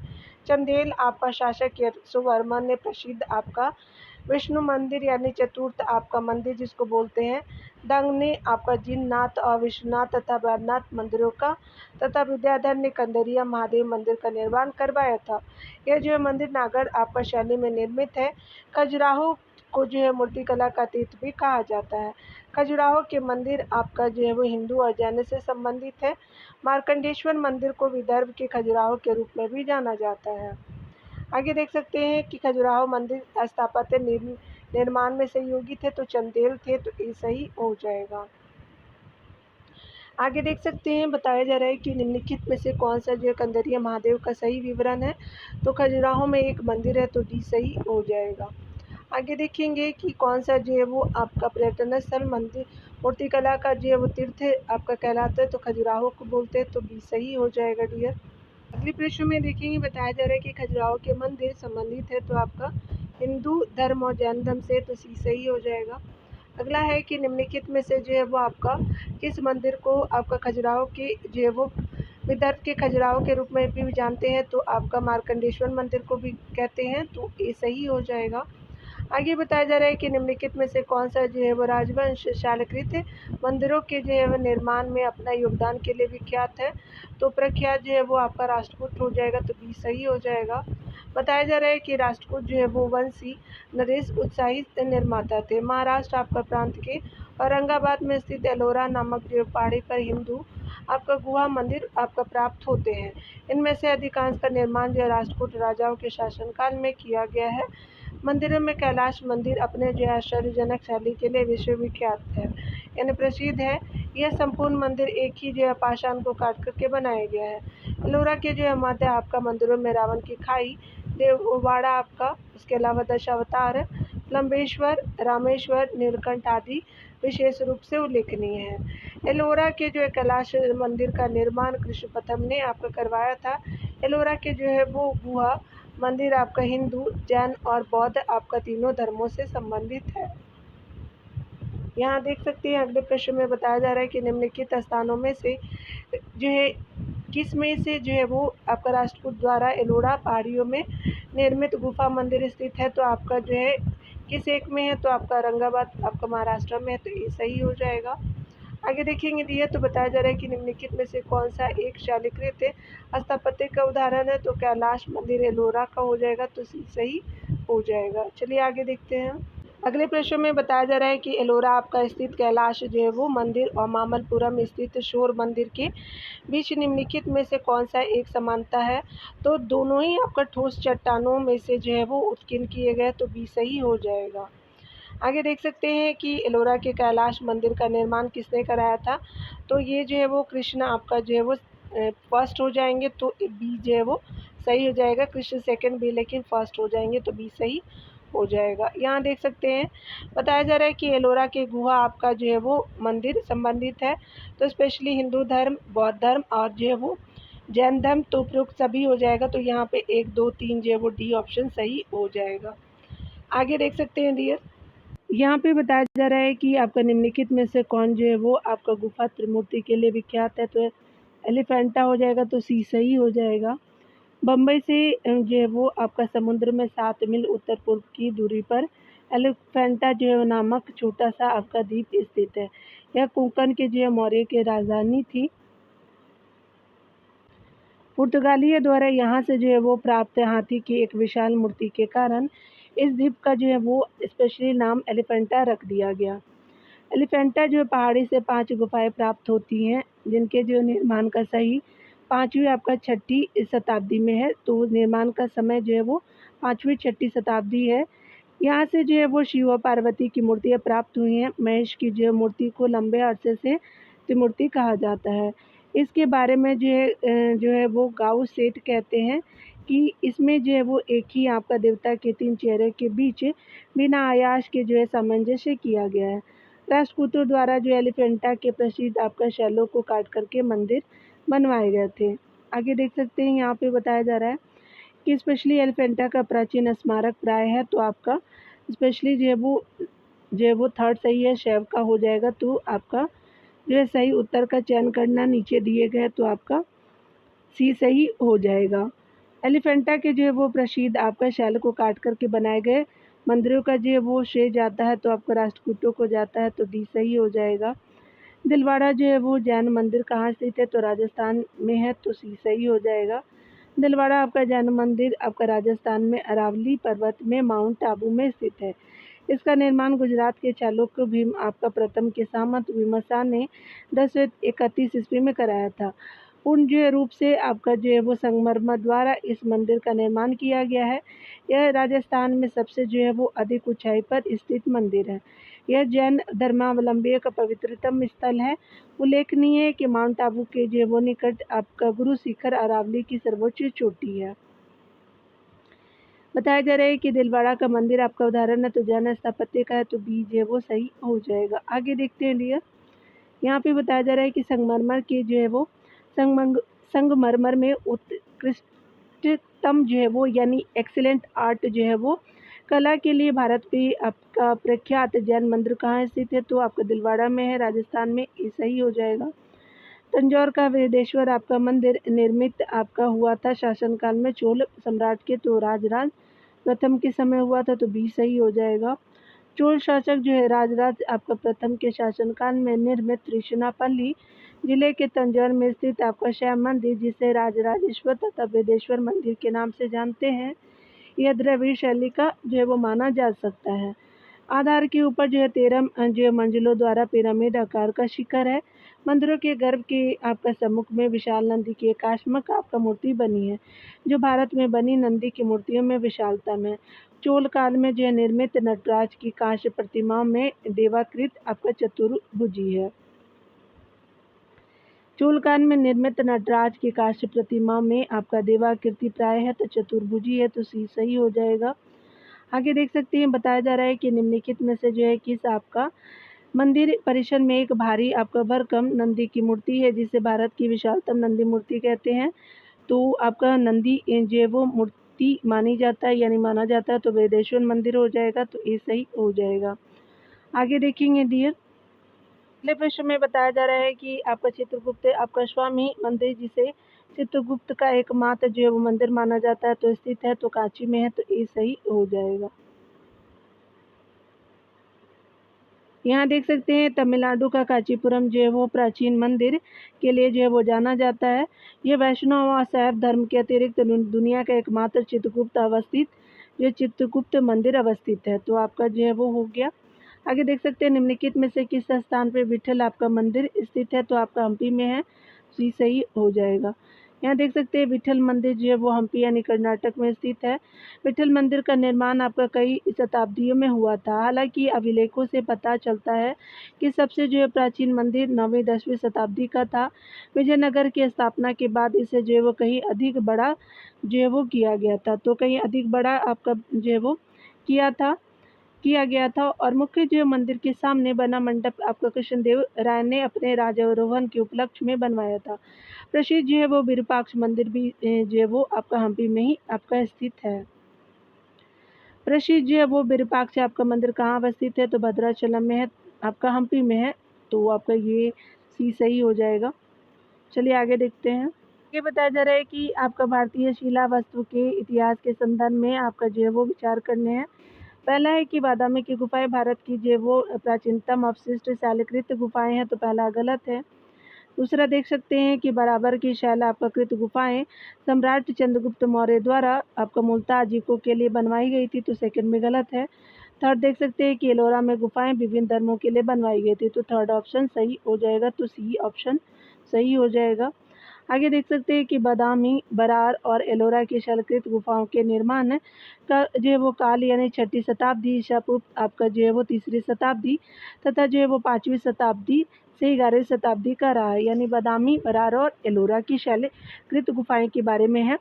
चंदेल आपका शासक यशोवर्मन ने प्रसिद्ध आपका विष्णु मंदिर यानी चतुर्थ आपका मंदिर जिसको बोलते हैं दंग ने आपका जिननाथ और विश्वनाथ तथा वैद्यनाथ मंदिरों का तथा विद्याधर ने कंदरिया महादेव मंदिर का निर्माण करवाया था। यह जो है मंदिर नागर आपका शैली में निर्मित है। खजुराहो को जो है मूर्तिकला का तीर्थ भी कहा जाता है। खजुराहो के मंदिर आपका जो है वो हिंदू और जैन से संबंधित है। मार्कंडेश्वर मंदिर को विदर्भ के खजुराहो के रूप में भी जाना जाता है। आगे देख सकते हैं कि खजुराहो मंदिर स्थापत्य निर्माण में सहयोगी थे, तो चंदेल थे, तो ये सही हो जाएगा। आगे देख सकते हैं बताया जा रहा है कि निम्नलिखित में से कौन सा जो है कंदरिया महादेव का सही विवरण है? तो खजुराहो में एक मंदिर है, तो डी सही हो जाएगा। आगे देखेंगे कि कौन सा जो है वो आपका पर्यटन स्थल मंदिर मूर्तिकला का जो है वो तीर्थ आपका कहलाता है? तो खजुराहो को बोलते हैं, तो बी सही हो जाएगा डियर। अगले प्रश्न में देखेंगे बताया जा रहा है कि खजुराहो के मंदिर संबंधित है, तो आपका हिंदू धर्म और जैन धर्म से, तो सी सही हो जाएगा। अगला है कि निम्नलिखित में से जो है वो आपका किस मंदिर को आपका खजुराहो के जो है वो विदर्भ के खजुराहो के रूप में भी जानते हैं? तो आपका मार्कंडेश्वर मंदिर को भी कहते हैं, तो ये सही हो जाएगा। आगे बताया जा रहा है कि निम्नलिखित में से कौन सा जो है वो राजवंश शालकृत मंदिरों के जो है वो निर्माण में अपना योगदान के लिए विख्यात है? तो प्रख्यात जो है वो आपका राष्ट्रकूट हो जाएगा, तो बी सही हो जाएगा। बताया जा रहा है कि राष्ट्रकूट जो है वो वंशी नरेश उत्साहित निर्माता थे। महाराष्ट्र आपका प्रांत के औरंगाबाद में स्थित एलोरा नामक जो पहाड़ी पर हिंदू आपका गुहा मंदिर आपका प्राप्त होते हैं। इनमें से अधिकांश का निर्माण जो है राष्ट्रकूट राजाओं के शासनकाल में किया गया है। मंदिरों में कैलाश मंदिर अपने जो आश्चर्यजनक शैली के लिए विश्वविख्यात है, यानी प्रसिद्ध है। यह संपूर्ण मंदिर एक ही जो है पाषाण को काट करके बनाया गया है। एलोरा के जो है मध्य आपका मंदिरों में रावण की खाई, देववाड़ा आपका, इसके अलावा दशावतार, लंबेश्वर, रामेश्वर, नीलकंठ आदि विशेष रूप से उल्लेखनीय है। एलोरा के जो है कैलाश मंदिर का निर्माण कृष्ण प्रथम ने आपका करवाया था। एलोरा के जो है वो गुहा मंदिर आपका हिंदू, जैन और बौद्ध आपका तीनों धर्मों से संबंधित है। यहाँ देख सकते हैं अगले प्रश्न में बताया जा रहा है कि निम्नलिखित स्थानों में से जो है किस में से जो है वो आपका राष्ट्रकूट द्वारा एलोरा पहाड़ियों में निर्मित गुफा मंदिर स्थित है। तो आपका जो है किस एक में है, तो आपका औरंगाबाद आपका महाराष्ट्र में है, तो ये सही हो जाएगा। आगे देखेंगे दिया तो बताया जा रहा है कि निम्नलिखित में से कौन सा एक शैलीकृत स्थापत्य का उदाहरण है। तो कैलाश मंदिर एलोरा का हो जाएगा, तो सही हो जाएगा। चलिए आगे देखते हैं। अगले प्रश्न में बताया जा रहा है कि एलोरा आपका स्थित कैलाश जो है वो मंदिर और मामल्लपुरम स्थित शोर मंदिर के बीच निम्नलिखित में से कौन सा एक समानता है। तो दोनों ही आपका ठोस चट्टानों में से जो है वो उत्कीर्ण किए गए, तो बी सही हो जाएगा। आगे देख सकते हैं कि एलोरा के कैलाश मंदिर का निर्माण किसने कराया था। तो ये जो है वो कृष्ण आपका जो है वो फर्स्ट हो जाएंगे, तो बी जो है वो सही हो जाएगा। कृष्ण सेकंड भी, लेकिन फर्स्ट हो जाएंगे, तो बी सही हो जाएगा। यहाँ देख सकते हैं बताया जा रहा है कि एलोरा के गुहा आपका जो है वो मंदिर संबंधित है, तो स्पेशली हिंदू धर्म, बौद्ध धर्म और जो है वो जैन धर्म, तो उपयुक्त सभी हो जाएगा। तो यहाँ पे 1, 2, 3 जो है वो डी ऑप्शन सही हो जाएगा। आगे देख सकते हैं डियर, यहाँ पे बताया जा रहा है कि आपका निम्नलिखित में से कौन जो है वो आपका गुफा त्रिमूर्ति के लिए विख्यात है। तो एलिफेंटा हो जाएगा, तो सी सही हो जाएगा। बम्बई से जो है वो आपका समुद्र में 7 मील उत्तर पूर्व की दूरी पर एलिफेंटा जो है नामक छोटा सा आपका द्वीप स्थित है। यह कोंकण के जो है मौर्य की राजधानी थी। पुर्तगालियों द्वारा यहाँ से जो है वो प्राप्त हाथी की एक विशाल मूर्ति के कारण इस द्वीप का जो है वो स्पेशली नाम एलिफेंटा रख दिया गया। एलिफेंटा जो है पहाड़ी से 5 गुफाएं प्राप्त होती हैं, जिनके जो निर्माण का सही 5वीं आपका 6ठी शताब्दी में है। तो निर्माण का समय जो है वो 5वीं 6ठी शताब्दी है। यहाँ से जो है वो शिव और पार्वती की मूर्तियाँ प्राप्त हुई हैं। महेश की जो है मूर्ति को लंबे अरसे से त्रिमूर्ति कहा जाता है। इसके बारे में जो है वो गाउस सेठ कहते हैं कि इसमें जो है वो एक ही आपका देवता के 3 चेहरे के बीच बिना आयास के जो है सामंजस्य किया गया है। राष्ट्रकूटों द्वारा जो एलिफेंटा के प्रसिद्ध आपका शैलों को काट करके मंदिर बनवाए गए थे। आगे देख सकते हैं यहाँ पे बताया जा रहा है कि स्पेशली एलिफेंटा का प्राचीन स्मारक प्राय है। तो आपका स्पेशली जो है वो थर्ड सही है, शैव का हो जाएगा। तो आपका जो है सही उत्तर का चयन करना, नीचे दिए गए, तो आपका सी सही हो जाएगा। एलिफेंटा के जो है वो प्रसिद्ध आपका शैल को काट करके बनाए गए मंदिरों का जो है वो श्रेय जाता है, तो आपका राष्ट्रकूटों को जाता है, तो डी सही हो जाएगा। दिलवाड़ा जो है वो जैन मंदिर कहाँ स्थित है, तो राजस्थान में है, तो सी सही हो जाएगा। दिलवाड़ा आपका जैन मंदिर आपका राजस्थान में अरावली पर्वत में माउंट आबू में स्थित है। इसका निर्माण गुजरात के चालुक्य भीम आपका प्रथम के सामंत विमर्शा ने 1031 ईस्वी में कराया था। पूर्ण रूप से आपका जो है वो संगमरमर द्वारा इस मंदिर का निर्माण किया गया है। यह राजस्थान में सबसे जो है वो अधिक ऊंचाई पर स्थित मंदिर है। यह जैन धर्मावलंबियों का पवित्रतम स्थल है। उल्लेखनीय है कि माउंट आबू के जो है वो निकट आपका गुरु शिखर अरावली की सर्वोच्च चोटी है। बताया जा रहा है कि दिलवाड़ा का मंदिर आपका उदाहरण है, तो जैन स्थापत्य का है, तो बी जो है वो सही हो जाएगा। आगे देखते हैं डियर, यहाँ पे बताया जा रहा है कि संगमरमर के जो है वो संगमरमर में उत्कृष्टतम जो है वो यानी एक्सीलेंट आर्ट जो है वो कला के लिए भारत पे आपका प्रख्यात जैन मंदिर कहाँ स्थित है। तो आपका दिलवाड़ा में है, राजस्थान में, ये सही हो जाएगा। तंजौर का वेदेश्वर आपका मंदिर निर्मित आपका हुआ था शासनकाल में चोल सम्राट के, तो राजराज प्रथम के समय हुआ था, तो बी सही हो जाएगा। चोल शासक जो है राजराज आपका प्रथम के शासनकाल में निर्मित त्रिशुनापल्ली जिले के तंजौर में स्थित आपका श्याम मंदिर, जिसे राजराजेश्वर तथा वेदेश्वर मंदिर के नाम से जानते हैं, यह द्रविड़ शैली का जो है वो माना जा सकता है। आधार के ऊपर जो है 13 जो है मंजिलों द्वारा पिरामिड आकार का शिखर है। मंदिरों के गर्भ के आपका सम्मुख में विशाल नंदी की एकाश्मक आपका मूर्ति बनी है, जो भारत में बनी नंदी की मूर्तियों में विशालतम है। चोल काल में जो है निर्मित नटराज की कांस्य प्रतिमा में देवाकृत आपका चतुर्भुजी है। चोलकाल में निर्मित नटराज की कांस्य प्रतिमा में आपका देवाकृति प्राय है, तो चतुर्भुजी है, तो सी सही हो जाएगा। आगे देख सकते हैं, बताया जा रहा है कि निम्नलिखित में से जो है किस आपका मंदिर परिसर में एक भारी आपका भरकम नंदी की मूर्ति है, जिसे भारत की विशालतम नंदी मूर्ति कहते हैं। तो आपका नंदी जो है वो मूर्ति मानी जाता है, यानी माना जाता है, तो वेदेश्वर मंदिर हो जाएगा, तो ये सही हो जाएगा। आगे देखेंगे डियर, अगले प्रश्न में बताया जा रहा है कि आपका चित्रगुप्त आपका स्वामी मंदिर, जिसे चित्रगुप्त का एकमात्र जो है वो मंदिर माना जाता है, तो स्थित है, तो कांची में है, तो ये सही हो जाएगा। यहाँ देख सकते हैं तमिलनाडु का कांचीपुरम जो है वो प्राचीन मंदिर के लिए जो है वो जाना जाता है। ये वैष्णव और शैव धर्म के अतिरिक्त दुनिया का एकमात्र चित्रगुप्त मंदिर अवस्थित है, तो आपका जो है वो हो गया। आगे देख सकते हैं निम्नलिखित में से किस स्थान पर विठल आपका मंदिर स्थित है, तो आपका हम्पी में है, सी सही हो जाएगा। यहाँ देख सकते हैं विठल मंदिर जो है वो हम्पी यानी कर्नाटक में स्थित है। विठल मंदिर का निर्माण आपका कई शताब्दियों में हुआ था। हालांकि अभिलेखों से पता चलता है कि सबसे जो है प्राचीन मंदिर 9वीं-10वीं शताब्दी का था। विजयनगर की स्थापना के बाद इसे जो है वो कहीं अधिक बड़ा जो है वो किया गया था, तो कहीं अधिक बड़ा आपका जो है वो किया गया था और मुख्य जो मंदिर के सामने बना मंडप आपका कृष्णदेव राय ने अपने राजारोहण के उपलक्ष्य में बनवाया था। प्रसिद्ध जो है वो विरूपाक्ष मंदिर भी जो है वो आपका हम्पी में ही आपका स्थित है। प्रसिद्ध जो है वो विरूपाक्ष आपका मंदिर कहाँ अवस्थित है, तो भद्राचलम में है, आपका हम्पी में है, तो आपका ये सी सही हो जाएगा। चलिए आगे देखते हैं। ये बताया जा रहा है कि आपका भारतीय शिला वस्तु के इतिहास के संदर्भ में आपका जो है वो विचार करने हैं। पहला है कि बादामी की गुफाएं भारत की जो वो प्राचीनतम अवशिष्ट शैलकृत गुफाएं हैं, तो पहला गलत है। दूसरा देख सकते हैं कि बराबर की शैल आपका कृत गुफाएं सम्राट चंद्रगुप्त मौर्य द्वारा आपका मुल्ताज इको के लिए बनवाई गई थी, तो सेकंड में गलत है। थर्ड देख सकते हैं कि एलोरा में गुफाएं विभिन्न धर्मों के लिए बनवाई गई थी, तो थर्ड ऑप्शन सही हो जाएगा, तो सी ऑप्शन सही हो जाएगा। आगे देख सकते हैं कि बादामी, बरार और एलोरा की शैलकृत गुफाओं के निर्माण का जो है वो काल यानी 6ठी शताब्दी ईसा पूर्व आपका जो है वो 3री शताब्दी तथा जो है वो 5वीं शताब्दी से 11वीं शताब्दी का रहा है, यानी बादामी, बरार और एलोरा की शैलकृत गुफाएं के बारे में है।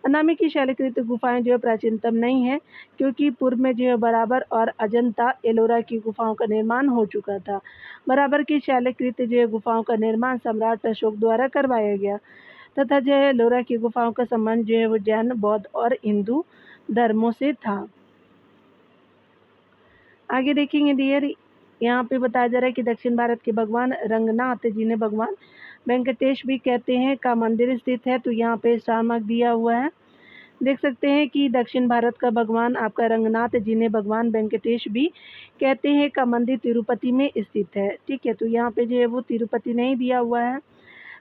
अनामी की शैलकृत गुफाएं जो है प्राचीनतम नहीं है, क्योंकि पूर्व में जो है बराबर और अजंता एलोरा की गुफाओं का निर्माण हो चुका था। बराबर की शैलकृत जो है गुफाओं का निर्माण सम्राट अशोक द्वारा करवाया गया तथा जो है एलोरा की गुफाओं का संबंध जो है वो जैन, बौद्ध और हिंदू धर्मों से था। आगे देखेंगे डियर, यहाँ पे बताया जा रहा है कि दक्षिण भारत के भगवान रंगनाथ, जिन्हें भगवान वेंकटेश भी कहते हैं, का मंदिर स्थित है, तो यहाँ पे स्टार मार्क दिया हुआ है। देख सकते हैं कि दक्षिण भारत का भगवान आपका रंगनाथ, जिन्हें भगवान वेंकटेश भी कहते हैं, का मंदिर तिरुपति में स्थित है। ठीक है, तो यहाँ पे जो है वो तिरुपति नहीं दिया हुआ है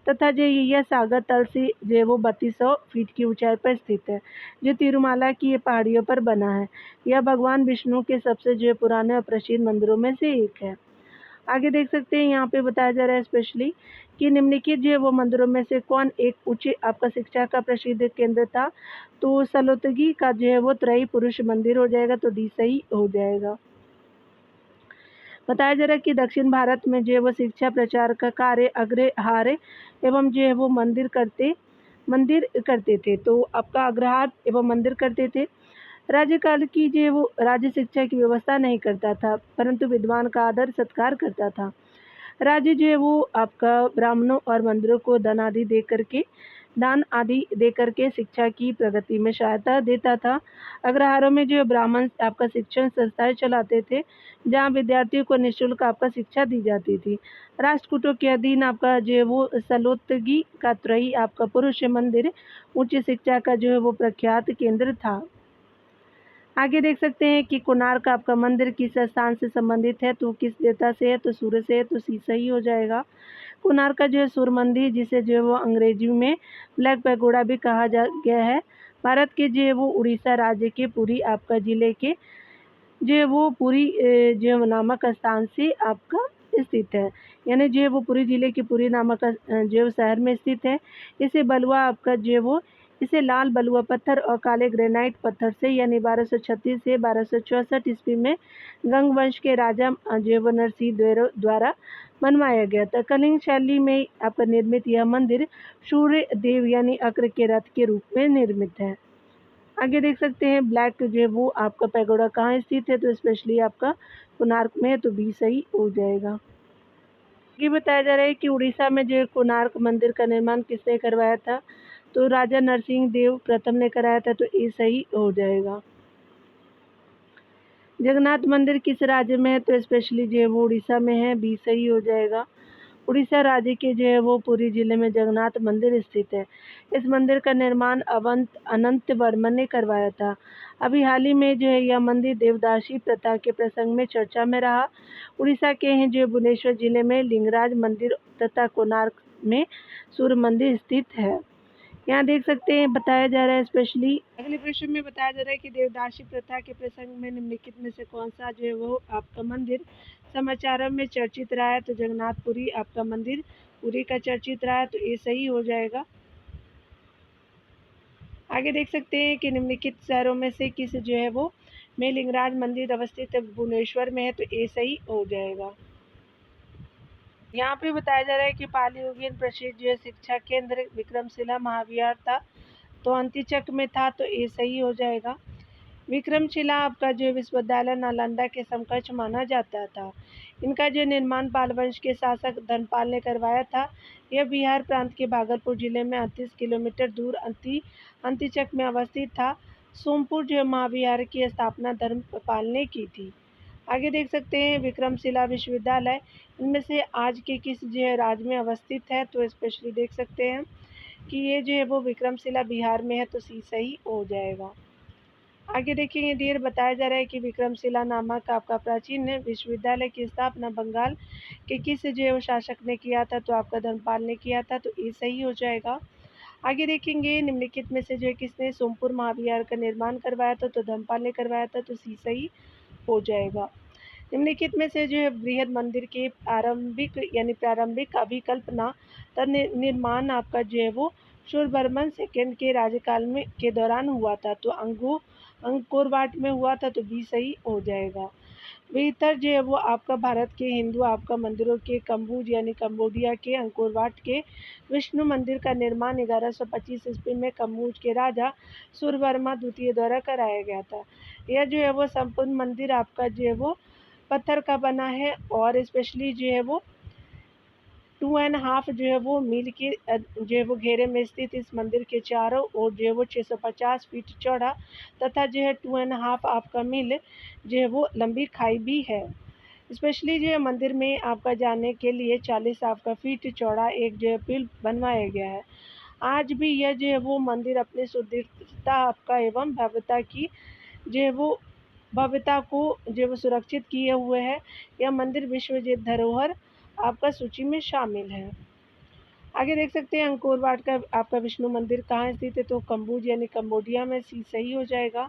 तथा जो यह सागर तल से जो है वो 3200 फीट की ऊंचाई पर स्थित है, जो तिरुमाला की पहाड़ियों पर बना है। यह भगवान विष्णु के सबसे जो पुराने और प्रसिद्ध मंदिरों में से एक है। आगे देख सकते हैं, यहाँ पे बताया जा रहा है स्पेशली कि निम्नलिखित जो है वो मंदिरों में से कौन एक उच्च आपका शिक्षा का प्रसिद्ध केंद्र था, तो सलोतगी का जो है वो त्रयी पुरुष मंदिर हो जाएगा, तो डी सही हो जाएगा। बताया जा रहा है कि दक्षिण भारत में जो है वो शिक्षा प्रचार का कार्य अग्रहार एवं जो है वो मंदिर करते थे, तो आपका अग्रहार एवं मंदिर करते थे। राज्यकाल की जो है वो राज्य शिक्षा की व्यवस्था नहीं करता था, परंतु विद्वान का आदर सत्कार करता था। राज्य जो है वो आपका ब्राह्मणों और मंदिरों को दान आदि दे करके शिक्षा की प्रगति में सहायता देता था। अग्रहारों में जो है ब्राह्मण आपका शिक्षण संस्थाएं चलाते थे, जहां विद्यार्थियों को निःशुल्क आपका शिक्षा दी जाती थी। राष्ट्रकूटों के अधीन आपका जो है वो सलोतगी का त्रयी आपका पुरुष मंदिर उच्च शिक्षा का जो है वो प्रख्यात केंद्र था। आगे देख सकते हैं कि कोणार्क आपका मंदिर किस स्थान से संबंधित है, तो किस देवता से है, तो सूर्य से है, तो सी सही हो जाएगा। कोणार्क का जो है सूर्य मंदिर, जिसे जो है वो अंग्रेजी में ब्लैक पैगोडा भी कहा गया है, भारत के जो है वो उड़ीसा राज्य के पुरी आपका ज़िले के जो है वो पुरी जो है नामक स्थान से आपका स्थित है। यानी जो है वो पुरी ज़िले के पुरी नामक जो है वो शहर में स्थित है। इसे बलुआ आपका जो है वो इसे लाल बलुआ पत्थर और काले ग्रेनाइट पत्थर से यानी 1236 से 1264 ईस्वी में गंग वंश के राजा जो है वो नरसिंह द्वारा बनवाया गया था। कलिंग शैली में आपका निर्मित यह मंदिर सूर्य देव यानी अक्र के रथ के रूप में निर्मित है। आगे देख सकते हैं ब्लैक जो है वो आपका पैगोडा कहाँ स्थित है, तो स्पेशली आपका कोणार्क में है, तो बी सही हो जाएगा। ये बताया जा रहा है कि उड़ीसा में जो कोणार्क मंदिर का निर्माण किसने करवाया था, तो राजा नरसिंह देव प्रथम ने कराया था, तो ए सही हो जाएगा। जगन्नाथ मंदिर किस राज्य में है, तो स्पेशली जो है वो उड़ीसा में है, बी सही हो जाएगा। उड़ीसा राज्य के जो है वो पुरी जिले में जगन्नाथ मंदिर स्थित है। इस मंदिर का निर्माण अनंत वर्मन ने करवाया था। अभी हाल ही में जो है यह मंदिर देवदासी प्रथा के प्रसंग में चर्चा में रहा। उड़ीसा के हैं जो भुवनेश्वर जिले में लिंगराज मंदिर तथा कोणार्क में सूर्य मंदिर स्थित है। यहाँ देख सकते हैं बताया जा रहा है स्पेशली अगले प्रश्न में बताया जा रहा है कि देवदासी प्रथा के प्रसंग में निम्नलिखित में से कौन सा जो है वो आपका मंदिर समाचारों में चर्चित रहा है, तो जगन्नाथपुरी आपका मंदिर पुरी का चर्चित रहा है, तो ये सही हो जाएगा। आगे देख सकते हैं कि निम्नलिखित शहरों में से किस जो है वो में लिंगराज मंदिर अवस्थित भुवनेश्वर में है, तो ये सही हो जाएगा। यहाँ पे बताया जा रहा है कि पालीयुगीन प्रसिद्ध जो है शिक्षा केंद्र विक्रमशिला महाविहार था, तो अंतिचक में था, तो ये सही हो जाएगा। विक्रमशिला आपका जो विश्वविद्यालय नालंदा के समकक्ष माना जाता था। इनका जो निर्माण पाल वंश के शासक धनपाल ने करवाया था। यह बिहार प्रांत के भागलपुर जिले में 38 किलोमीटर दूर अंतिचक में अवस्थित था। सोमपुर जो महाविहार की स्थापना धर्मपाल ने की थी। आगे देख सकते हैं विक्रमशिला विश्वविद्यालय इनमें से आज के किस जो है राज्य में अवस्थित है, तो स्पेशली देख सकते हैं कि ये जो है वो विक्रमशिला बिहार में है, तो सी सही हो जाएगा। आगे देखेंगे डियर बताया जा रहा है कि विक्रमशिला नामक आपका प्राचीन विश्वविद्यालय की स्थापना बंगाल के किस जो है वो शासक ने किया था, तो आपका धर्मपाल ने किया था, तो ये सही हो जाएगा। आगे देखेंगे निम्नलिखित में से जो है किसने सोमपुर महाविहार का निर्माण करवाया था, तो धर्मपाल ने करवाया था, तो सी सही हो जाएगा। निम्नलिखित में से जो है बृहद मंदिर के प्रारंभिक अभिकल्पना निर्माण आपका जो है वो सूर्यवर्मन सेकंड के राज्यकाल में के दौरान हुआ था, तो अंकोरवाट में हुआ था, तो बी सही हो जाएगा। भीतर जो है वो आपका भारत के हिंदू आपका मंदिरों के कम्बोज यानी कम्बोडिया के अंकोरवाट के विष्णु मंदिर का निर्माण 1125 ईस्वी में कम्बोज के राजा सूर्यवर्मा द्वितीय द्वारा कराया गया था। यह जो है वो संपूर्ण मंदिर आपका जो है वो पत्थर का बना है और स्पेशली जो है वो 2.5 जो है वो मील के जो है वो घेरे में स्थित इस मंदिर के चारों ओर जो है वो 650 फीट चौड़ा तथा जो है 2.5 आपका मील जो है वो लंबी खाई भी है। स्पेशली जो है मंदिर में आपका जाने के लिए 40 आपका फीट चौड़ा एक जो है पुल बनवाया गया है। आज भी यह जो है वो मंदिर अपनी सुदृढ़ता आपका एवं भव्यता को जो है वो सुरक्षित किए हुए है। यह मंदिर विश्व धरोहर आपका सूची में शामिल है। आगे देख सकते हैं अंकोरवाट का आपका विष्णु मंदिर कहाँ स्थित है, तो कम्बोज यानी कम्बोडिया में, सी सही हो जाएगा।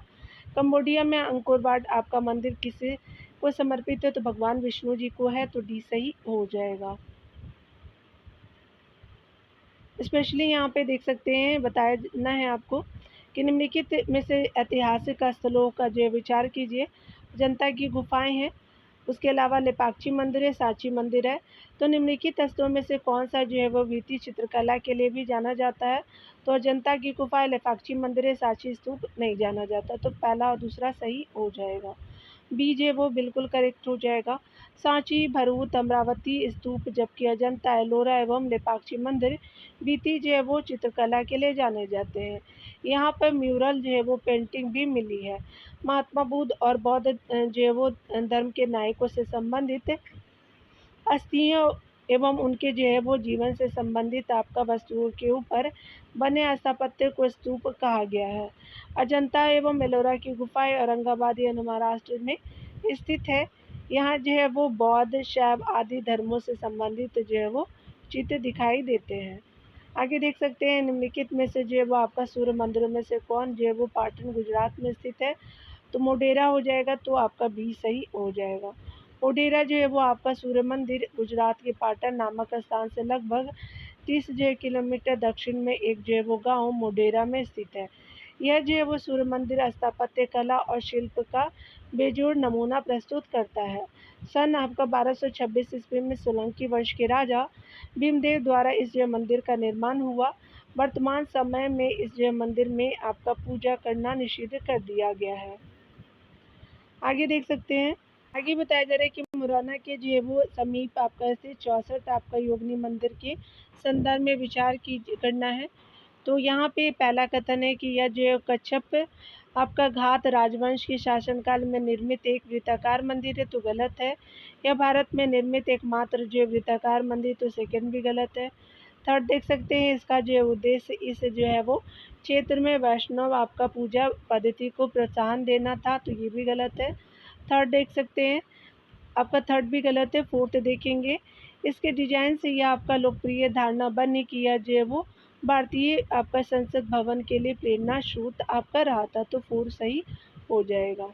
कम्बोडिया में अंकोरवाट आपका मंदिर किसे को समर्पित है, तो भगवान विष्णु जी को है, तो डी सही हो जाएगा। स्पेशली यहाँ पे देख सकते हैं बताना है आपको कि निम्नलिखित में से ऐतिहासिक स्थलों का जो विचार कीजिए। जनता की गुफाएं हैं, उसके अलावा लेपाक्षी मंदिर है, सांची मंदिर है। तो निम्नलिखित स्थलों में से कौन सा जो है वो भित्ति चित्रकला के लिए भी जाना जाता है, तो अजंता की गुफा, लेपाक्षी मंदिर है, सांची स्तूप नहीं जाना जाता, तो पहला और दूसरा सही हो जाएगा। बी जो है वो बिल्कुल करेक्ट हो जाएगा। सांची, भरूच, अमरावती स्तूप, जबकि अजंता, एलोरा एवं लेपाक्षी मंदिर भित्ति जो है वो चित्रकला के लिए जाने जाते हैं। यहाँ पर म्यूरल जो है वो पेंटिंग भी मिली है। महात्मा बुद्ध और बौद्ध जो है वो धर्म के नायकों से संबंधित अस्थियों एवं उनके जो है वो जीवन से संबंधित आपका वस्तुओं के ऊपर बने स्थापत्य को स्तूप कहा गया है। अजंता एवं एलोरा की गुफाएं औरंगाबाद यानी महाराष्ट्र में स्थित है। यहाँ जो है वो बौद्ध, शैव आदि धर्मों से संबंधित जो है वो चित्र दिखाई देते हैं। आगे देख सकते हैं निम्नलिखित में से जो है वो आपका सूर्य मंदिरों में से कौन जो है वो पाटन गुजरात में स्थित है। तो मोढेरा हो जाएगा, तो आपका बी सही हो जाएगा। मोढेरा जो है वो आपका सूर्य मंदिर गुजरात के पाटन नामक स्थान से लगभग 30 जो है किलोमीटर दक्षिण में एक जो है वो गाँव मोढेरा में स्थित है। यह जो है वो सूर्य मंदिर स्थापत्य कला और शिल्प का बेजोड़ नमूना प्रस्तुत करता है। सन आपका 1226 ईस्वी में सोलंकी वंश के राजा भीमदेव द्वारा इस जय मंदिर का निर्माण हुआ। वर्तमान समय में इस जय मंदिर में आपका पूजा करना निषिद्ध कर दिया गया है। आगे देख सकते हैं, आगे बताया जा रहा है कि मुरैना के जो है वो समीप आपका स्थित 64 आपका योगिनी मंदिर के संदर्भ में विचार की करना है। तो यहाँ पे पहला कथन है कि यह जो कच्छप आपका घात राजवंश के शासनकाल में निर्मित एक वृत्ताकार मंदिर है, तो गलत है। यह भारत में निर्मित एकमात्र जो वृत्ताकार मंदिर, तो सेकंड भी गलत है। थर्ड देख सकते हैं, इसका जो उद्देश्य इस जो है वो क्षेत्र में वैष्णव आपका पूजा पद्धति को प्रोत्साहन देना था, तो ये भी गलत है। थर्ड देख सकते हैं, आपका थर्ड भी गलत है। फोर्थ देखेंगे, इसके डिजाइन से यह आपका लोकप्रिय धारणा बनी कि यह जो है वो भारतीय आपका संसद भवन के लिए प्रेरणा स्रोत आपका रहा था, तो फोर सही हो जाएगा।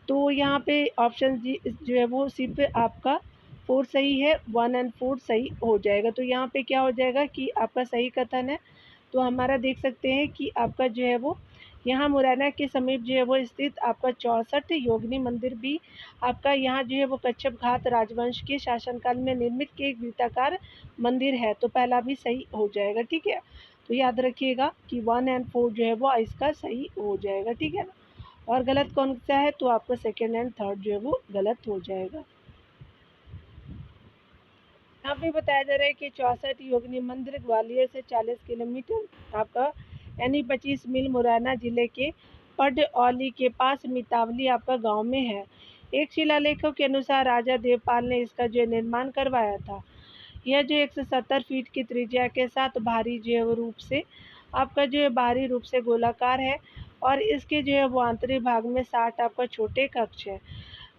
तो यहाँ पे ऑप्शन जी जो है वो सिर्फ आपका फोर सही है, 1 एंड 4 सही हो जाएगा। तो यहाँ पे क्या हो जाएगा कि आपका सही कथन है। तो हमारा देख सकते हैं कि आपका जो है वो यहाँ मुरैना के समीप जो है वो स्थित आपका 64 योगिनी मंदिर भी आपका यहाँ जो है वो कच्छप घात राजवंश के शासनकाल में निर्मित के एक वृत्ताकार मंदिर है, तो पहला भी सही हो जाएगा। ठीक है, तो याद रखिएगा कि 1 एंड 4 जो है वो इसका सही हो जाएगा। ठीक है ना, और गलत कौन सा है, तो आपका सेकेंड एंड थर्ड जो है वो गलत हो जाएगा। यहाँ पे बताया जा रहा है कि 64 योगिनी मंदिर ग्वालियर से 40 किलोमीटर आपका यानी 25 मील मुरैना जिले के पडऔली के पास मितावली आपका गांव में है। एक शिलालेखों के अनुसार राजा देवपाल ने इसका जो निर्माण करवाया था। यह जो 170 फीट की त्रिज्या के साथ बाहरी जो रूप से आपका जो है बाहरी रूप से गोलाकार है, और इसके जो है वो आंतरिक भाग में 60 आपका छोटे कक्ष है।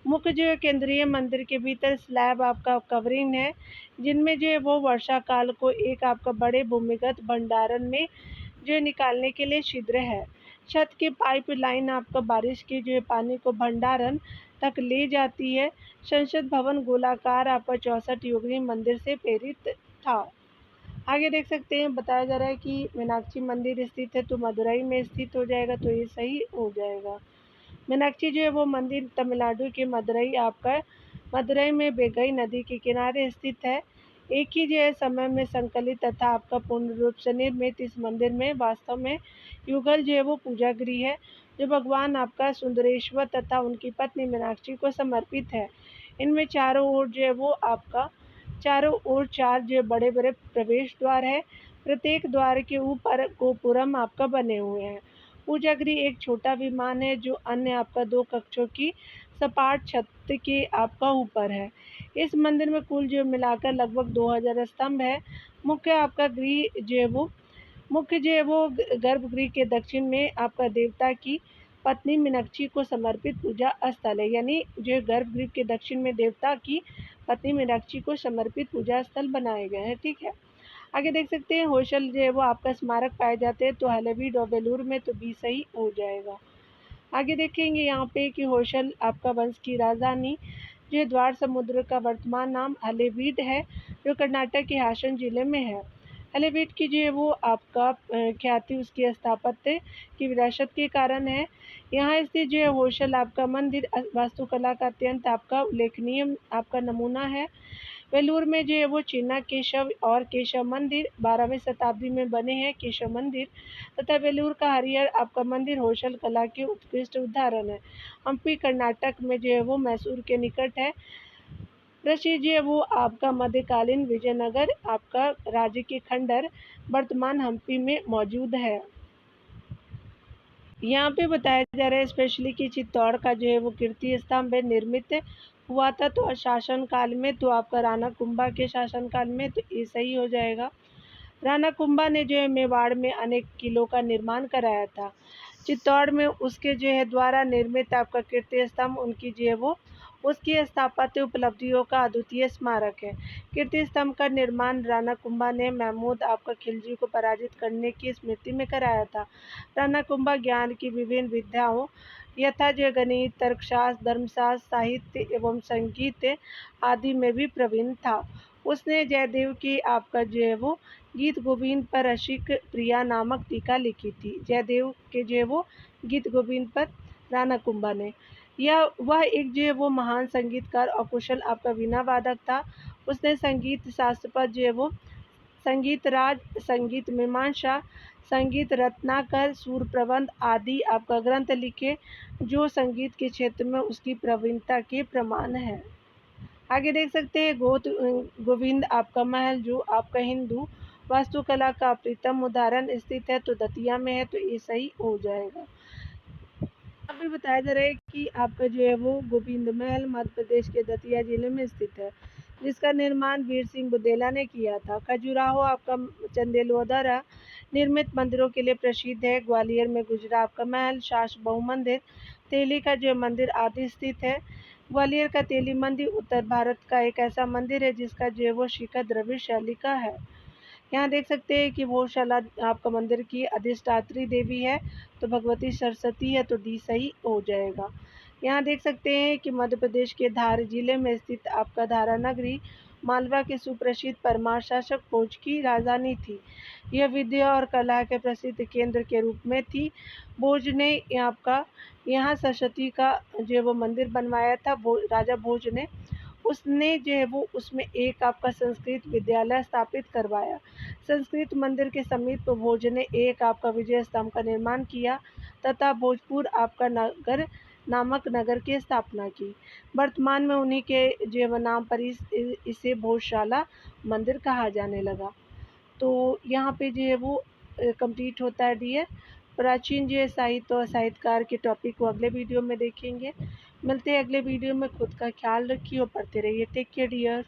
मुख्य जो है केंद्रीय मंदिर के भीतर स्लैब आपका कवरिंग है, जिनमें जो है वो वर्षा काल को एक आपका बड़े भूमिगत भंडारण में जो है निकालने के लिए छिद्र है। छत की पाइप लाइन आपका बारिश के जो है पानी को भंडारण तक ले जाती है। संसद भवन गोलाकार आपका 64 योगिनी मंदिर से प्रेरित था। आगे देख सकते हैं, बताया जा रहा है कि मीनाक्षी मंदिर स्थित है, तो मदुरई में स्थित हो जाएगा, तो ये सही हो जाएगा। मीनाक्षी जो है वो मंदिर तमिलनाडु के मदुरई आपका मदुरई में बेगई नदी के किनारे स्थित है। एक ही जो है समय में संकलित तथा आपका पूर्ण रूप से निर्मित इस मंदिर में वास्तव में युगल जो है वो पूजा गृह है, जो भगवान आपका सुंदरेश्वर तथा उनकी पत्नी मीनाक्षी को समर्पित है। इनमें चारों ओर जो है वो आपका चारों ओर 4 जो बड़े बड़े प्रवेश द्वार है। प्रत्येक द्वार के ऊपर गोपुरम आपका बने हुए हैं। पूजा गृह एक छोटा विमान है, जो अन्य आपका 2 कक्षों की सपाट छत के आपका ऊपर है। इस मंदिर में कुल जो मिलाकर लगभग 2000 स्तंभ है। मुख्य आपका गृह जो है वो मुख्य जो है वो गर्भगृह के दक्षिण में आपका देवता की पत्नी मीनाक्षी को समर्पित पूजा स्थल है, यानी जो गर्भगृह के दक्षिण में देवता की पत्नी मीनाक्षी को समर्पित पूजा स्थल बनाए गए हैं। ठीक है, आगे देख सकते हैं, होशल जो है वो आपका स्मारक पाए जाते हैं, तो हलेबीड और बेलूर में, तो बी सही हो जाएगा। आगे देखेंगे यहाँ पे कि होशल आपका वंश की राजधानी जो द्वार समुद्र का वर्तमान नाम हलेबीड है, जो कर्नाटक के हासन जिले में है। हलेबीड की जो है वो आपका ख्याति उसकी स्थापत्य की विरासत के कारण है। यहाँ स्थित जो है होशल आपका मंदिर वास्तुकला का अत्यंत आपका उल्लेखनीय आपका नमूना है। वेलूर में जो है वो चीना केशव और केशव मंदिर 12वीं शताब्दी में बने हैं केशव मंदिर, तथा वेलूर का हरिहर आपका मंदिर होशल कला के उत्कृष्ट उदाहरण है। हम्पी कर्नाटक में जो है वो मैसूर के निकट है। प्रसिद्ध जो है वो आपका मध्यकालीन विजयनगर आपका राज्य के खंडर वर्तमान हम्पी में मौजूद है। यहाँ पे बताया जा रहा है स्पेशली कि चित्तौड़ का जो है वो कीर्ति स्तंभ निर्मित हुआ था, तो शासन काल में, तो आपका राणा कुंभा के शासन काल में, तो ये सही हो जाएगा। राणा कुंभा ने जो है मेवाड़ में अनेक किलों का निर्माण कराया था। चित्तौड़ में उसके जो है द्वारा निर्मित आपका कीर्ति स्तंभ उनकी जो है वो उसकी स्थापत्य उपलब्धियों का अद्वितीय स्मारक है। कीर्ति स्तंभ का निर्माण राणा कुंभा ने महमूद आपका खिलजी को पराजित करने की स्मृति में कराया था। राणा कुंभा ज्ञान की विभिन्न विद्याओं यथा जो गणित, तर्कशास्त्र, धर्मशास्त्र, साहित्य एवं संगीत आदि में भी प्रवीण था। उसने जयदेव की आपका जो है वो गीत गोविंद पर रसिक प्रिया नामक टीका लिखी थी। जयदेव के जो है वो गीत गोविंद पर राणा कुंभा ने, यह वह एक जो है वो महान संगीतकार और कुशल आपका वीणा वादक था। उसने संगीत शास्त्र पर जो है वो संगीत राज, संगीत मीमांसा, संगीत रत्नाकर, सूर प्रबंध आदि आपका ग्रंथ लिखे, जो संगीत के क्षेत्र में उसकी प्रवीणता के प्रमाण है। आगे देख सकते हैं गोविंद आपका महल, जो आपका हिंदू वास्तुकला का प्रीतम उदाहरण स्थित है, तो दतिया में है, तो ये सही हो जाएगा। अभी बताया जा रहा है कि आपका जो है वो गोविंद महल मध्य प्रदेश के दतिया जिले में स्थित है, जिसका निर्माण वीर सिंह बुंदेला ने किया था। खजुराहो आपका चंदेलवा द्वारा निर्मित मंदिरों के लिए प्रसिद्ध है। ग्वालियर में गुजरा आपका महल, शास बहु मंदिर, तेली का जो मंदिर आदि स्थित है। ग्वालियर का तेली मंदिर उत्तर भारत का एक ऐसा मंदिर है जिसका जो है वो शिखर द्रविड़ शैली का है। यहाँ देख सकते हैं कि भोजशाला आपका मंदिर की अधिष्ठात्री देवी है, तो भगवती सरस्वती है, तो डी सही हो जाएगा। यहाँ देख सकते हैं कि मध्य प्रदेश के धार जिले में स्थित आपका धारा नगरी मालवा के सुप्रसिद्ध परमार शासक भोज की राजधानी थी। यह विद्या और कला के प्रसिद्ध केंद्र के रूप में थी। भोज ने आपका यहाँ सरस्वती का जो वो मंदिर बनवाया था, राजा भोज ने। उसने जो है वो उसमें एक आपका संस्कृत विद्यालय स्थापित करवाया। संस्कृत मंदिर के समीप भोज ने एक आपका विजय स्तंभ का निर्माण किया तथा भोजपुर आपका नगर नामक नगर की स्थापना की। वर्तमान में उन्हीं के जो नाम पर इसे भोजशाला मंदिर कहा जाने लगा। तो यहाँ पे जो है वो कंप्लीट होता है डियर। प्राचीन जो है साहित्य और साहित्यकार के टॉपिक को अगले वीडियो में देखेंगे। मिलते हैं अगले वीडियो में। खुद का ख्याल रखिए और पढ़ते रहिए। Take care dear.